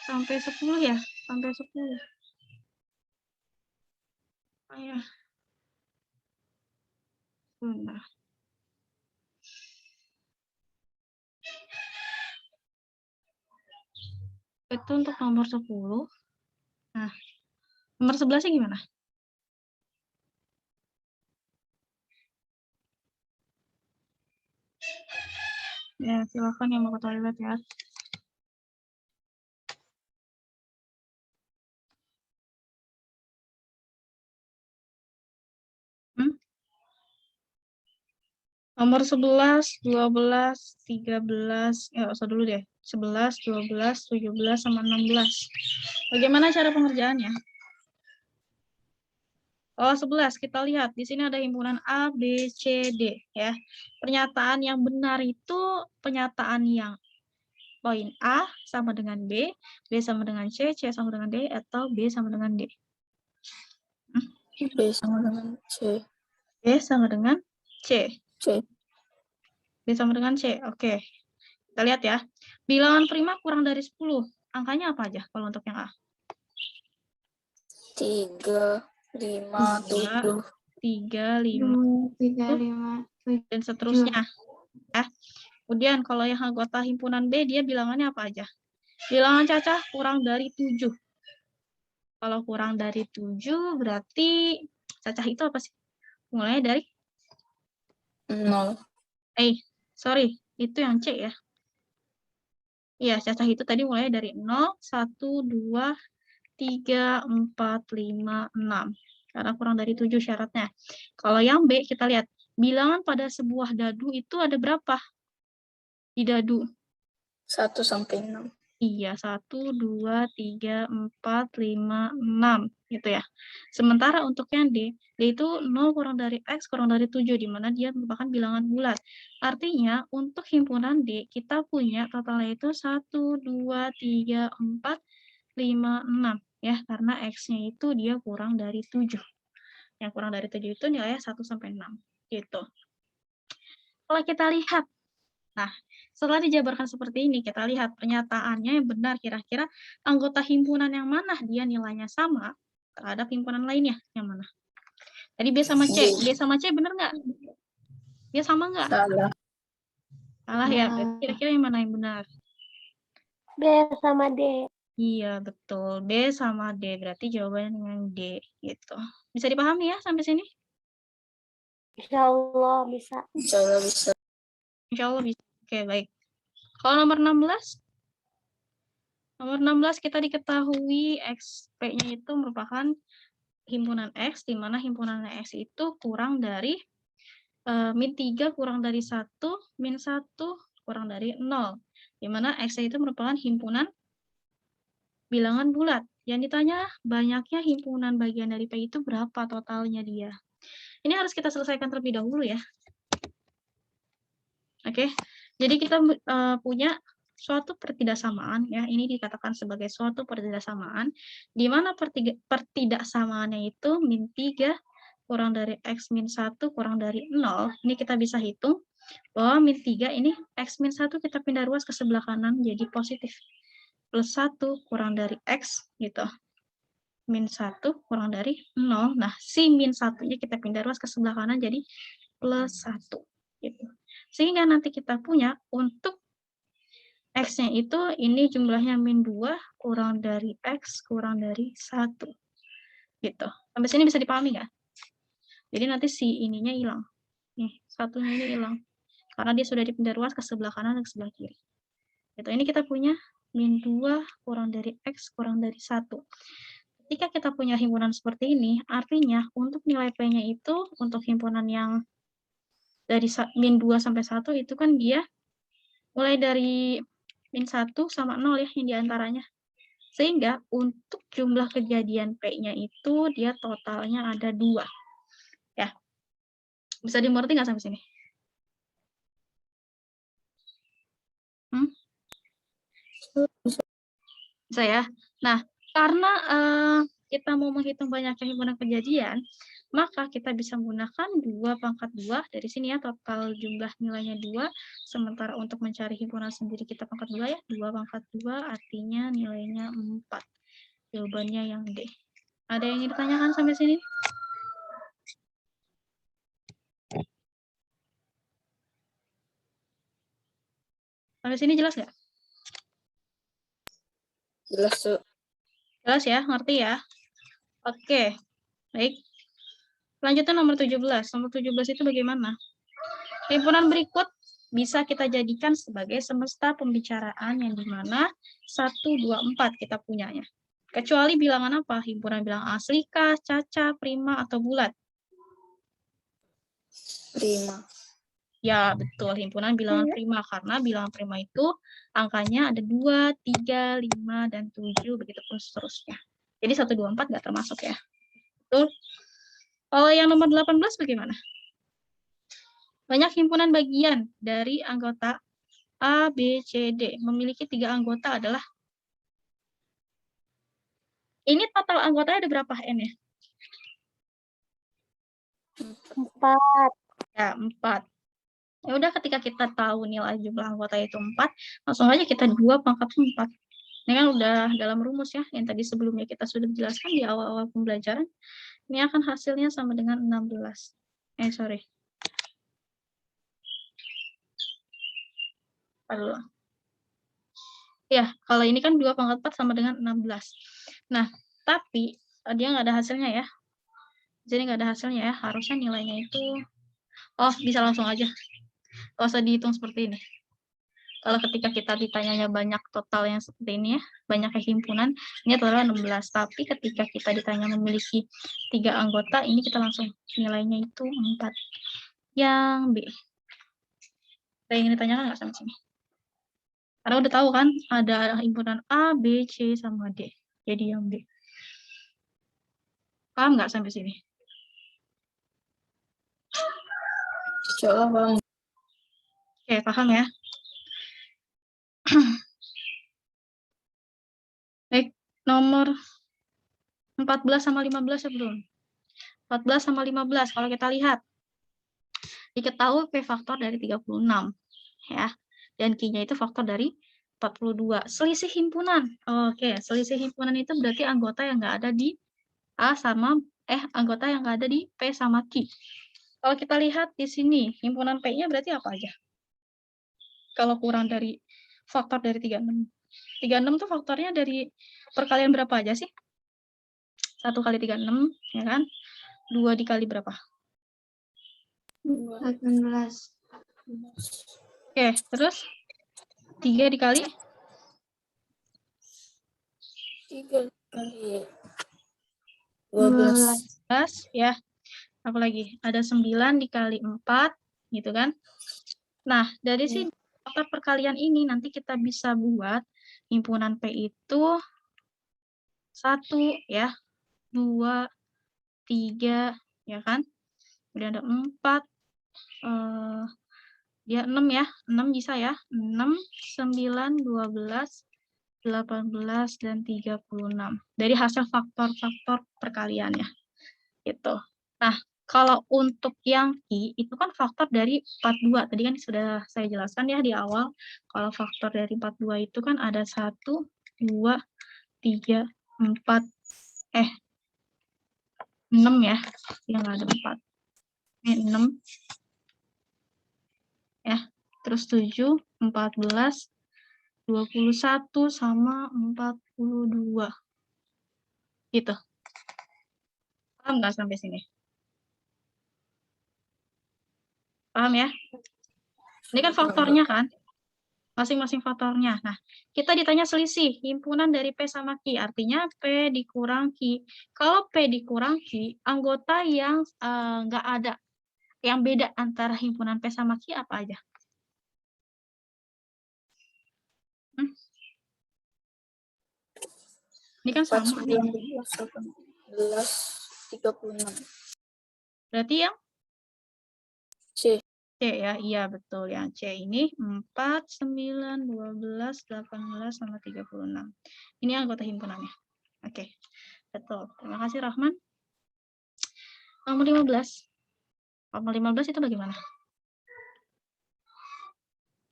sampai 10 ya, sampai 10. Ya. Bentar. Itu untuk nomor 10. Nah, nomor 11-nya gimana? Ya, silakan yang mau ke toilet ya. Nomor 11, 12, 13, ya usah dulu deh. 11, 12, 17, sama 16. Bagaimana cara pengerjaannya? Oh, 11, kita lihat. Di sini ada himpunan A, B, C, D. Ya. Pernyataan yang benar itu pernyataan yang poin A sama dengan B sama dengan C sama dengan D, atau B sama dengan D. B sama dengan C. B sama dengan C. C. B sama dengan C. Oke. Kita lihat ya. Bilangan prima kurang dari 10. Angkanya apa aja kalau untuk yang A? 3, 5, 7. 3, 5, 3, 5, 7. dan seterusnya. Kemudian kalau yang anggota himpunan B, dia bilangannya apa aja? Bilangan cacah kurang dari 7. Kalau kurang dari 7, berarti cacah itu apa sih? Mulai dari? 0. Sorry, itu yang C ya. Iya, cacah itu tadi mulai dari 0, 1, 2, 3, 4, 5, 6. Karena kurang dari 7 syaratnya. Kalau yang B, kita lihat. Bilangan pada sebuah dadu itu ada berapa? Di dadu. 1 sampai 6. Iya, 1, 2, 3, 4, 5, 6. Gitu ya. Sementara untuk yang D itu 0 kurang dari X kurang dari 7, di mana dia merupakan bilangan bulat. Artinya, untuk himpunan D, kita punya totalnya itu 1, 2, 3, 4, 5, 6. Ya, karena X-nya itu dia kurang dari 7. Yang kurang dari 7 itu nilainya 1 sampai 6. Gitu. Kalau kita lihat, nah, setelah dijabarkan seperti ini, kita lihat pernyataannya yang benar, kira-kira anggota himpunan yang mana dia nilainya sama terhadap himpunan lainnya, yang mana? Jadi B sama C, B sama C benar nggak? Dia sama nggak? Salah. Salah ya, kira-kira yang mana yang benar? B sama D. Iya, betul. B sama D, berarti jawabannya dengan D, gitu. Bisa dipahami ya sampai sini? Insya Allah bisa. Insya Allah bisa. Insya Allah bisa. Oke, baik. Kalau nomor 16? Nomor 16 kita diketahui XP-nya itu merupakan himpunan X, di mana himpunan X itu kurang dari min 3 kurang dari 1, min 1 kurang dari 0. Di mana X itu merupakan himpunan bilangan bulat. Yang ditanya banyaknya himpunan bagian dari P itu berapa totalnya dia. Ini harus kita selesaikan terlebih dahulu ya. Oke, jadi kita punya suatu pertidaksamaan ya. Ini dikatakan sebagai suatu pertidaksamaan di mana pertidaksamaannya itu min 3 kurang dari X min 1 kurang dari 0. Ini kita bisa hitung bahwa min 3 ini X min 1 kita pindah ruas ke sebelah kanan jadi positif. Plus 1 kurang dari X gitu. Min 1 kurang dari 0. Nah, si min 1-nya kita pindah ruas ke sebelah kanan jadi plus 1 gitu. Sehingga nanti kita punya untuk X-nya itu ini jumlahnya min 2 kurang dari X kurang dari 1. Gitu. Sampai sini bisa dipahami nggak? Jadi nanti si ininya hilang. Nih, satunya ini hilang. Karena dia sudah dipindah ruas ke sebelah kanan dan ke sebelah kiri. Gitu. Ini kita punya min 2 kurang dari X kurang dari 1. Ketika kita punya himpunan seperti ini, artinya untuk nilai P-nya itu, untuk himpunan yang dari min 2 sampai 1, itu kan dia mulai dari min 1 sama 0 ya, yang diantaranya. Sehingga untuk jumlah kejadian P-nya itu, dia totalnya ada 2. Ya. Bisa dimengerti nggak sampai sini? Bisa ya. Nah, karena kita mau menghitung banyaknya himpunan kejadian, maka kita bisa menggunakan 2 pangkat 2 dari sini ya, total jumlah nilainya 2, sementara untuk mencari himpunan sendiri kita pangkat 2 ya, 2 pangkat 2 artinya nilainya 4. Jawabannya yang D. Ada yang ingin ditanyakan sampai sini? Sampai sini jelas nggak? Jelas, Cuk. Jelas ya, ngerti ya? Oke, baik. Lanjutnya nomor 17. Nomor 17 itu bagaimana? Himpunan berikut bisa kita jadikan sebagai semesta pembicaraan yang dimana 1, 2, 4 kita punyanya. Kecuali bilangan apa? Himpunan bilangan asli kah, caca, prima, atau bulat? Prima. Ya, betul. Himpunan bilangan prima. Karena bilangan prima itu angkanya ada 2, 3, 5, dan 7, begitu pun seterusnya. Jadi 1, 2, 4 nggak termasuk ya. Betul. Kalau yang nomor 18 bagaimana? Banyak himpunan bagian dari anggota A, B, C, D. Memiliki 3 anggota adalah. Ini total anggotanya ada berapa N ya? 4. Ya, 4. Ya udah, ketika kita tahu nilai jumlah anggota itu 4, langsung aja kita 2 pangkat 4. Ini kan udah dalam rumus ya, yang tadi sebelumnya kita sudah jelaskan di awal-awal pembelajaran. Ini akan hasilnya sama dengan 16. Sorry. Aduh. Ya, kalau ini kan 2 pangkat 4 sama dengan 16. Nah, tapi dia nggak ada hasilnya ya. Jadi nggak ada hasilnya ya, harusnya nilainya itu, bisa langsung aja. Nggak usah dihitung seperti ini. Kalau ketika kita ditanyanya banyak total yang seperti ini ya, banyak himpunan, ini adalah 16. Tapi ketika kita ditanya memiliki 3 anggota, ini kita langsung nilainya itu 4. Yang B. Ada yang ditanyakan nggak sampai sini? Karena udah tahu kan, ada himpunan A, B, C, sama D. Jadi yang B. Paham nggak sampai sini? Coba Bang. Oke, paham ya? Baik, nomor 14 sama 15 ya belum? 14 sama 15, kalau kita lihat. Diketahui P faktor dari 36. Ya. Dan Q-nya itu faktor dari 42. Selisih himpunan. Oke, selisih himpunan itu berarti anggota yang nggak ada di A sama, anggota yang nggak ada di P sama Q. Kalau kita lihat di sini, himpunan P-nya berarti apa aja? Kalau kurang dari faktor dari 36. 36 tuh faktornya dari perkalian berapa aja sih? 1 kali 36, ya kan? 2 dikali berapa? 18. Oke, terus 3 dikali? 3 kali 12 ya. Apa lagi? Ada 9 dikali 4, gitu kan? Nah, dari sini faktor perkalian ini nanti kita bisa buat himpunan P itu 1 ya, 2, 3, ya kan? Kemudian ada 4, dia 6 ya, 6 bisa ya, 6, 9, 12, 18, dan 36. Dari hasil faktor-faktor perkaliannya. Gitu. Nah, kalau untuk yang Q, itu kan faktor dari 42. Tadi kan sudah saya jelaskan ya di awal. Kalau faktor dari 42 itu kan ada 1, 2, 3, 4, 6 ya. Yang nggak ada 4. Ini 6. Ya. Terus 7, 14, 21, sama 42. Gitu. Paham nggak sampai sini? Paham ya? Ini kan faktornya kan? Masing-masing faktornya. Nah, kita ditanya selisih himpunan dari P sama Q. Artinya P dikurang Q. Kalau P dikurang Q, anggota yang nggak ada, yang beda antara himpunan P sama Q apa aja? Ini kan sama. 19, 18, 36. Berarti yang C. C ya, iya betul. Yang C ini 4, 9, 12, 18, sama 36. Ini anggota himpunannya. Oke, betul. Terima kasih Rahman. Nomor 15. Nomor 15 itu bagaimana?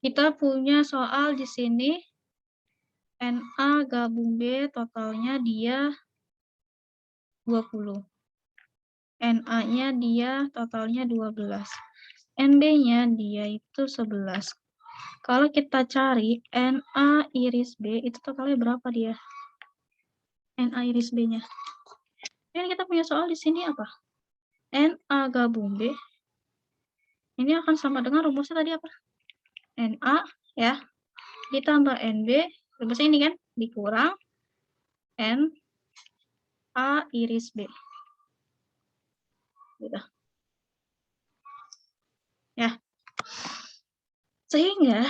Kita punya soal di sini. NA gabung B totalnya dia 20. NA-nya dia totalnya 12. NB-nya dia itu 11. Kalau kita cari NA iris B itu totalnya berapa dia? NA iris B-nya. Ini kita punya soal di sini apa? NA gabung B. Ini akan sama dengan rumusnya tadi apa? NA ya ditambah NB, rumusnya ini kan, dikurang NA iris B. Gitu. Ya. Sehingga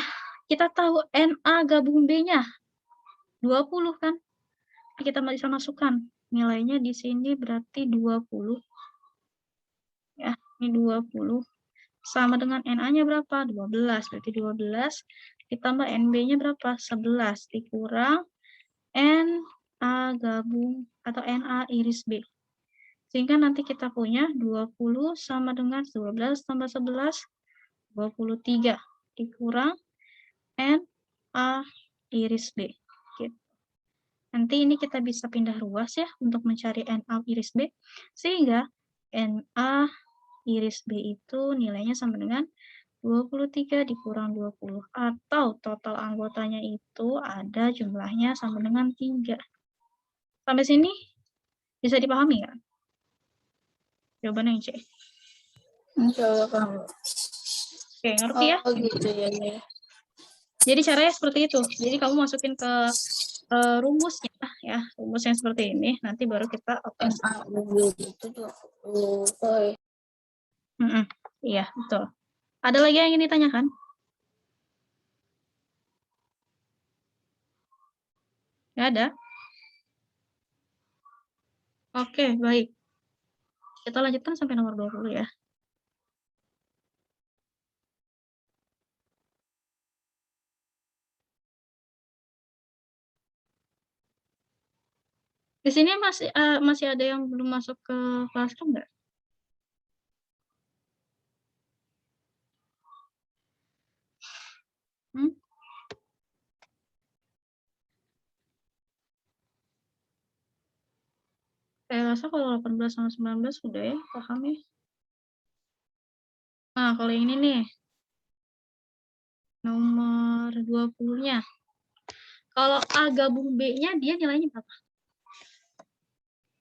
kita tahu NA gabung B-nya 20 kan? Kita bisa masukkan nilainya di sini berarti 20. Ya, ini 20 sama dengan NA-nya berapa? 12. Berarti 12 ditambah NB-nya berapa? 11 dikurang NA gabung atau NA iris B. Sehingga nanti kita punya 20 sama dengan 12 tambah 11, 23 dikurang NA iris B. Gitu. Nanti ini kita bisa pindah ruas ya untuk mencari NA iris B. Sehingga NA iris B itu nilainya sama dengan 23 dikurang 20. Atau total anggotanya itu ada jumlahnya sama dengan 3. Sampai sini bisa dipahami nggak? Jawabannya yang C. Insya Allah paham. Oke, ngerti ya? Oh gitu ya. Jadi caranya seperti itu. Jadi kamu masukin ke rumusnya ya, rumusnya seperti ini. Nanti baru kita operasi. Itu tuh. Oh, Iya, betul. Ada lagi yang ingin ditanyakan? Nggak ada? Oke, baik. Kita lanjutkan sampai nomor 20 ya. Di sini masih ada yang belum masuk ke classroom nggak? Saya rasa kalau 18 sama 19 sudah ya, paham ya. Nah, kalau yang ini nih, nomor 20-nya. Kalau A gabung B-nya, dia nilainya berapa?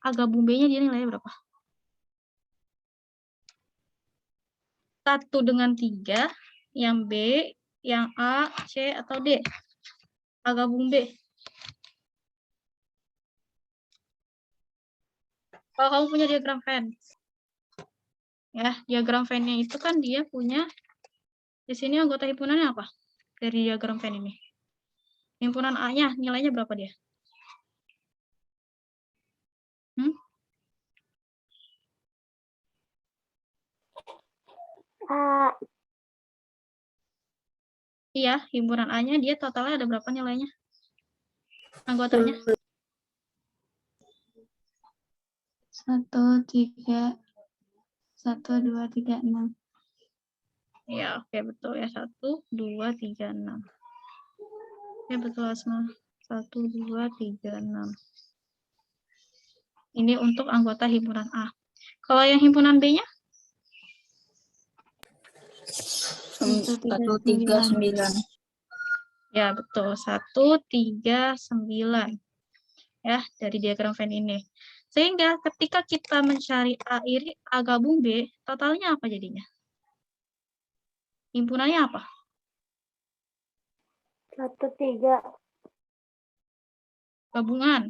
A gabung B-nya dia nilainya berapa? 1 dengan 3, yang B, yang A, C, atau D? A gabung B. Kalau kamu punya diagram Venn, ya, diagram Venn-nya itu kan dia punya, di sini anggota himpunannya apa? Dari diagram Venn ini. Himpunan A-nya nilainya berapa dia? Iya, himpunan A-nya dia totalnya ada berapa nilainya? Anggotanya? 1, 3, 1, 2, 3, 6. Ya, oke, betul ya. 1, 2, 3, 6. Ya, betul Asma. 1, 2, 3, 6. Ini untuk anggota himpunan A. Kalau yang himpunan B-nya? 139. Ya, betul. 139. Ya, dari diagram Venn ini. Sehingga ketika kita mencari A gabung B, totalnya apa jadinya? Himpunannya apa? 1, 3. Gabungan.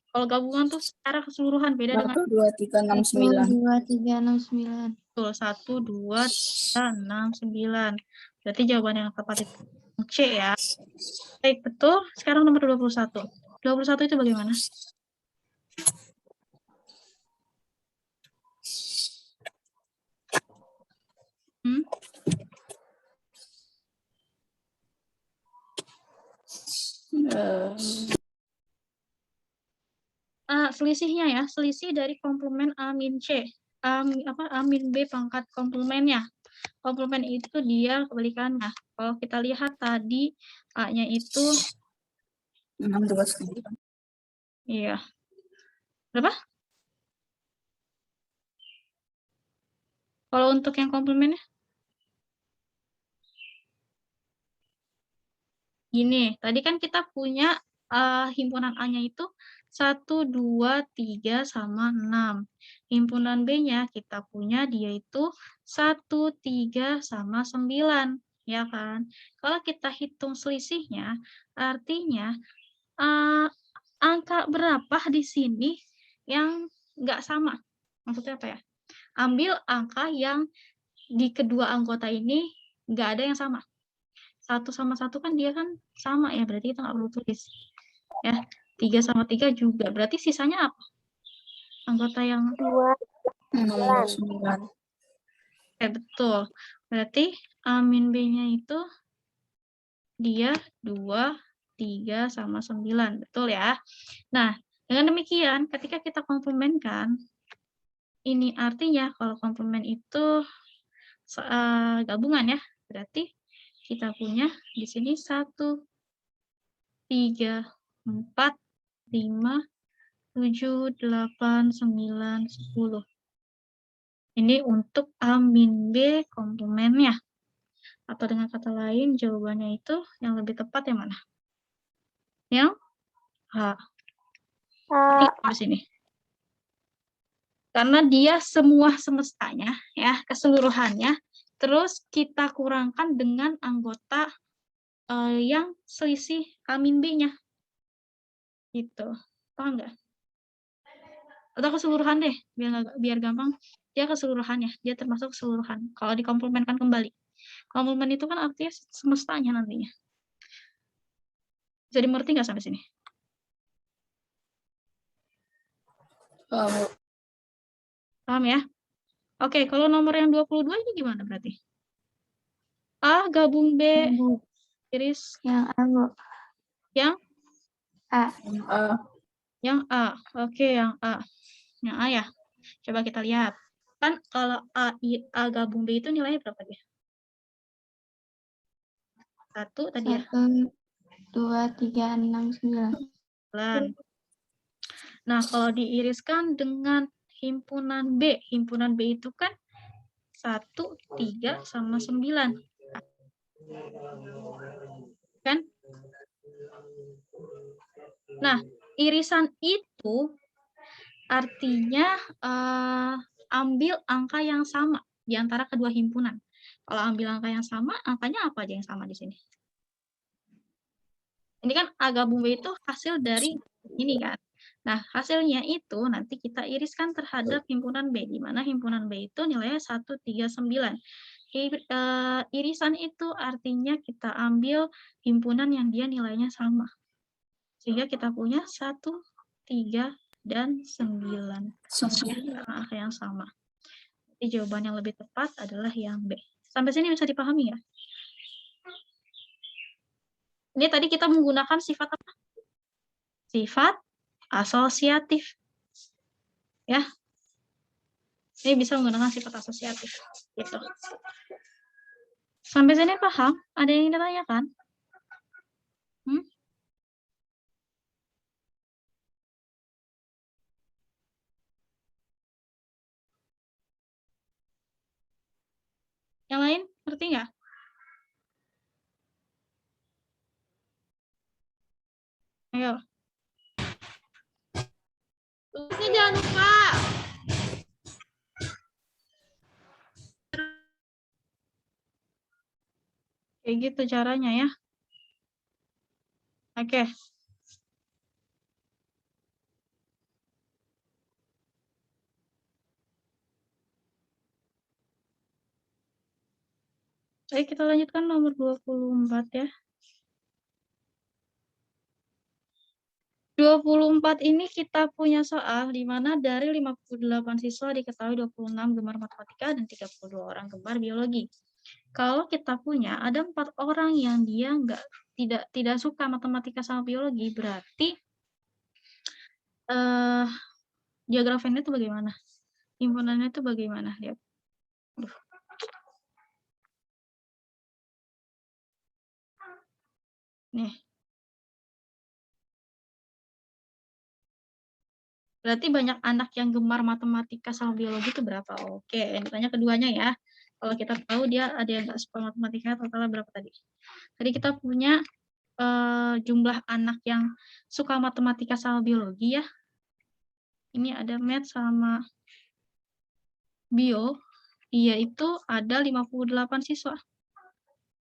Kalau gabungan tuh secara keseluruhan beda dengan 1, 2, 3, 6, 9. 1, 2, 3, 6, 9. Betul, 1, 2, 3, 6, 9. Berarti jawaban yang tepat itu C ya. Baik, betul. Sekarang nomor 21. 21 itu bagaimana? Hmm? Selisihnya ya, selisih dari komplement A min C. A min B pangkat komplemennya. Komplement itu dia kebalikannya. Kalau kita lihat tadi A-nya itu 629. iya. Berapa? Kalau untuk yang komplemennya? Gini, tadi kan kita punya himpunan A-nya itu 1, 2, 3, sama 6. Himpunan B-nya kita punya dia itu 1, 3, sama 9. Ya kan? Kalau kita hitung selisihnya, artinya angka berapa di sini yang nggak sama? Maksudnya apa ya? Ambil angka yang di kedua anggota ini nggak ada yang sama. 1 sama 1 kan dia kan sama ya, berarti kita nggak perlu tulis. Ya, 3 sama 3 juga. Berarti sisanya apa? Anggota yang 629. Betul. Berarti A min B-nya itu dia 2, 3, sama 9. Betul ya? Nah, dengan demikian, ketika kita komplementkan, ini artinya kalau komplement itu gabungan ya, berarti kita punya di sini 1, 3, 4, 5, 7, 8, 9, 10. Ini untuk A min B komplemennya. Atau dengan kata lain, jawabannya itu yang lebih tepat yang mana? Yang A. Di sini. Karena dia semua semestanya, ya, keseluruhannya, terus kita kurangkan dengan anggota yang selisih A min B-nya. Gitu. Paham nggak? Atau keseluruhan deh, biar gampang. Dia keseluruhannya, dia termasuk keseluruhan. Kalau dikomplementkan kembali. Komplement itu kan artinya semestanya nantinya. Bisa dimengerti nggak sampai sini? Paham ya? Oke, kalau nomor yang 22 ini gimana berarti? A gabung B, iris Yang A, Bu. yang A. Yang A. Oke, yang A. Yang A ya. Coba kita lihat. Kan kalau A gabung B itu nilainya berapa dia? 1 tadi ya. 1, 2, 3, 6, 9. 9. Nah, kalau diiriskan dengan himpunan B. Himpunan B itu kan 1, 3, sama 9. Kan? Nah, irisan itu artinya ambil angka yang sama di antara kedua himpunan. Kalau ambil angka yang sama, angkanya apa aja yang sama di sini? Ini kan A gabung B itu hasil dari ini kan. Nah, hasilnya itu nanti kita iriskan terhadap himpunan B, di mana himpunan B itu nilainya 1, 3, 9. Irisan itu artinya kita ambil himpunan yang dia nilainya sama. Sehingga kita punya 1, 3, dan 9. Karena angka yang sama. Jadi jawaban yang lebih tepat adalah yang B. Sampai sini bisa dipahami ya? Ini tadi kita menggunakan sifat apa? Sifat asosiatif. Ya. Ini bisa menggunakan sifat asosiatif. Gitu. Sampai sini paham? Ada yang ditanyakan? Yang lain, ngerti nggak? Ayo. Tulisnya jangan lupa. Kayak gitu caranya ya. Oke. Baik, kita lanjutkan nomor 24 ya. 24 ini kita punya soal di mana dari 58 siswa diketahui 26 gemar matematika dan 32 orang gemar biologi. Kalau kita punya ada 4 orang yang dia tidak suka matematika sama biologi, berarti diagrafinnya itu bagaimana? Himpunannya itu bagaimana? Lihat. Nih. Berarti banyak anak yang gemar matematika sama biologi itu berapa? Oke, yang ditanya keduanya ya. Kalau kita tahu dia ada yang nggak suka matematika, totalnya berapa tadi? Tadi kita punya jumlah anak yang suka matematika sama biologi ya. Ini ada math sama bio, yaitu ada 58 siswa.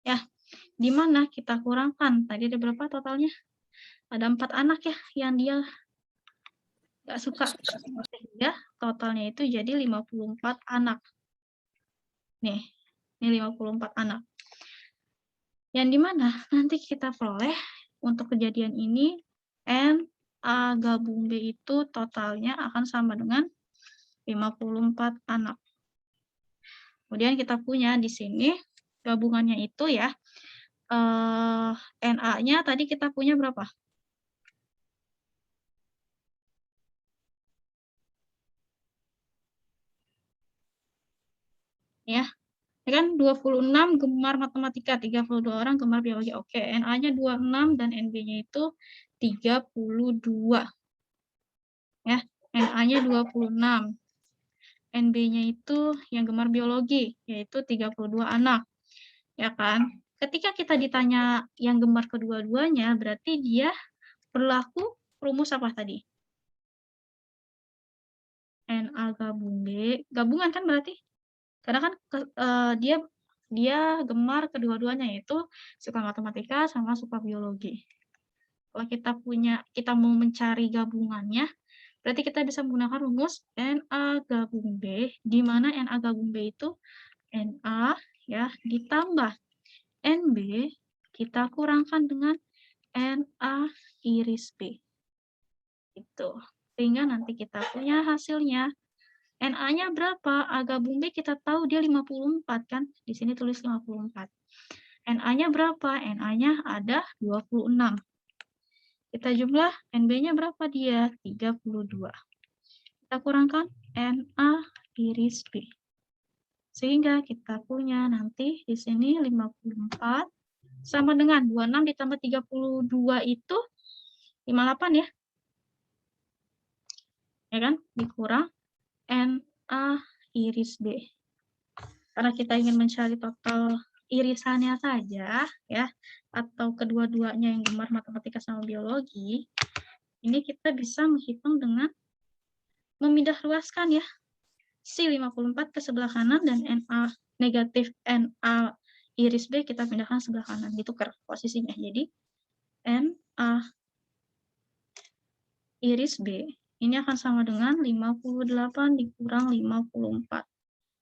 Ya, di mana kita kurangkan? Tadi ada berapa totalnya? Ada 4 anak ya yang dia nggak suka. Sehingga totalnya itu jadi 54 anak. Nih, ini 54 anak. Yang dimana nanti kita peroleh untuk kejadian ini N, A gabung B itu totalnya akan sama dengan 54 anak. Kemudian kita punya di sini gabungannya itu ya, NA-nya tadi kita punya berapa? Ya, kan 26 gemar matematika, 32 orang gemar biologi. Oke, NA-nya 26 dan NB-nya itu 32. Ya, NA-nya 26. NB-nya itu yang gemar biologi, yaitu 32 anak. Ya kan? Ketika kita ditanya yang gemar kedua-duanya, berarti dia berlaku rumus apa tadi? NA gabung B, gabungan kan berarti? Karena kan dia gemar kedua-duanya, yaitu suka matematika sama suka biologi. Kalau kita mau mencari gabungannya, berarti kita bisa menggunakan rumus NA gabung B, di mana NA gabung B itu NA ya ditambah NB kita kurangkan dengan NA iris B. Itu. Sehingga nanti kita punya hasilnya. NA-nya berapa? A gabung B kita tahu dia 54 kan? Di sini tulis 54. NA-nya berapa? NA-nya ada 26. Kita jumlah NB-nya berapa dia? 32. Kita kurangkan NA iris B. Sehingga kita punya nanti di sini 54 sama dengan 26 ditambah 32 itu 58 ya. Ya kan? Dikurang NA iris B. Karena kita ingin mencari total irisannya saja, ya, atau kedua-duanya yang gemar matematika sama biologi, ini kita bisa menghitung dengan memindah luaskan ya, si 54 ke sebelah kanan dan NA negatif NA iris B kita pindahkan sebelah kanan, ditukar posisinya. Jadi NA iris B ini akan sama dengan 58 dikurang 54.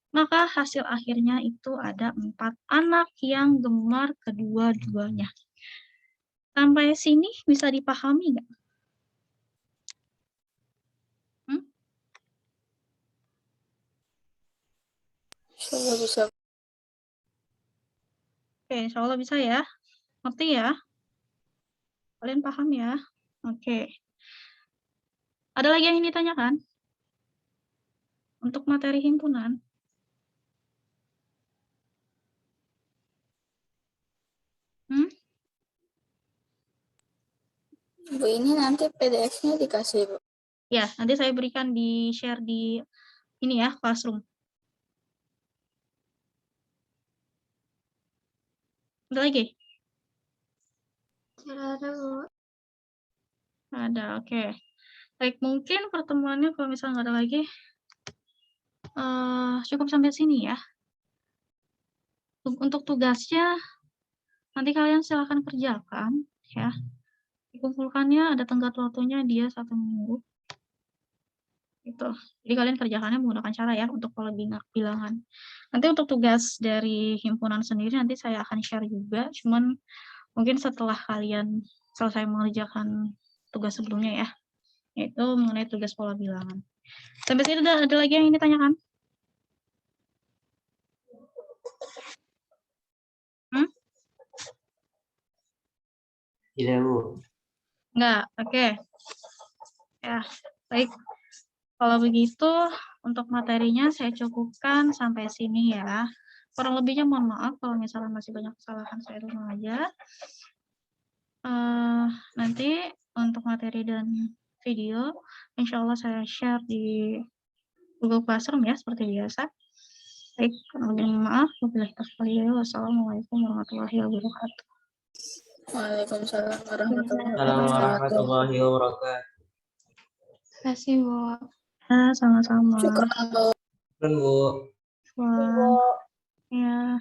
Maka hasil akhirnya itu ada 4 anak yang gemar kedua-duanya. Sampai sini bisa dipahami nggak? Insya bisa. Oke, insya Allah bisa ya. Ngerti ya? Kalian paham ya? Oke. Ada lagi yang ingin ditanyakan? Untuk materi himpunan? Bu, ini nanti PDF-nya dikasih, Bu. Ya, nanti saya berikan di share di ini ya, Classroom. Ada lagi? Ada, Bu. Ada, oke. Baik, mungkin pertemuannya kalau misalnya nggak ada lagi, cukup sampai sini ya. Untuk tugasnya, nanti kalian silahkan kerjakan, ya. Dikumpulkannya, ada tenggat waktunya dia 1 minggu. Gitu. Jadi kalian kerjakannya menggunakan cara ya, untuk pola bilangan. Nanti untuk tugas dari himpunan sendiri, nanti saya akan share juga, cuman mungkin setelah kalian selesai mengerjakan tugas sebelumnya ya, yaitu mengenai tugas pola bilangan. Sampai sini ada lagi yang ingin ditanyakan? Tidak, Bu. Enggak, oke. Ya, baik. Kalau begitu, untuk materinya saya cukupkan sampai sini ya. Kurang lebihnya mohon maaf kalau misalnya masih banyak kesalahan, saya ulang aja. Nanti untuk materi dan video, insya Allah saya share di Google Classroom ya, seperti biasa. Baik, kurang lebihnya mohon maaf. Wabillahi taufiq. Wassalamualaikum warahmatullahi wabarakatuh. Waalaikumsalam warahmatullahi Assalamualaikum wabarakatuh. warahmatullahi wabarakatuh. Terima kasih, Bu. Sama-sama. Syukran, Bu. Bu. Wah, ya.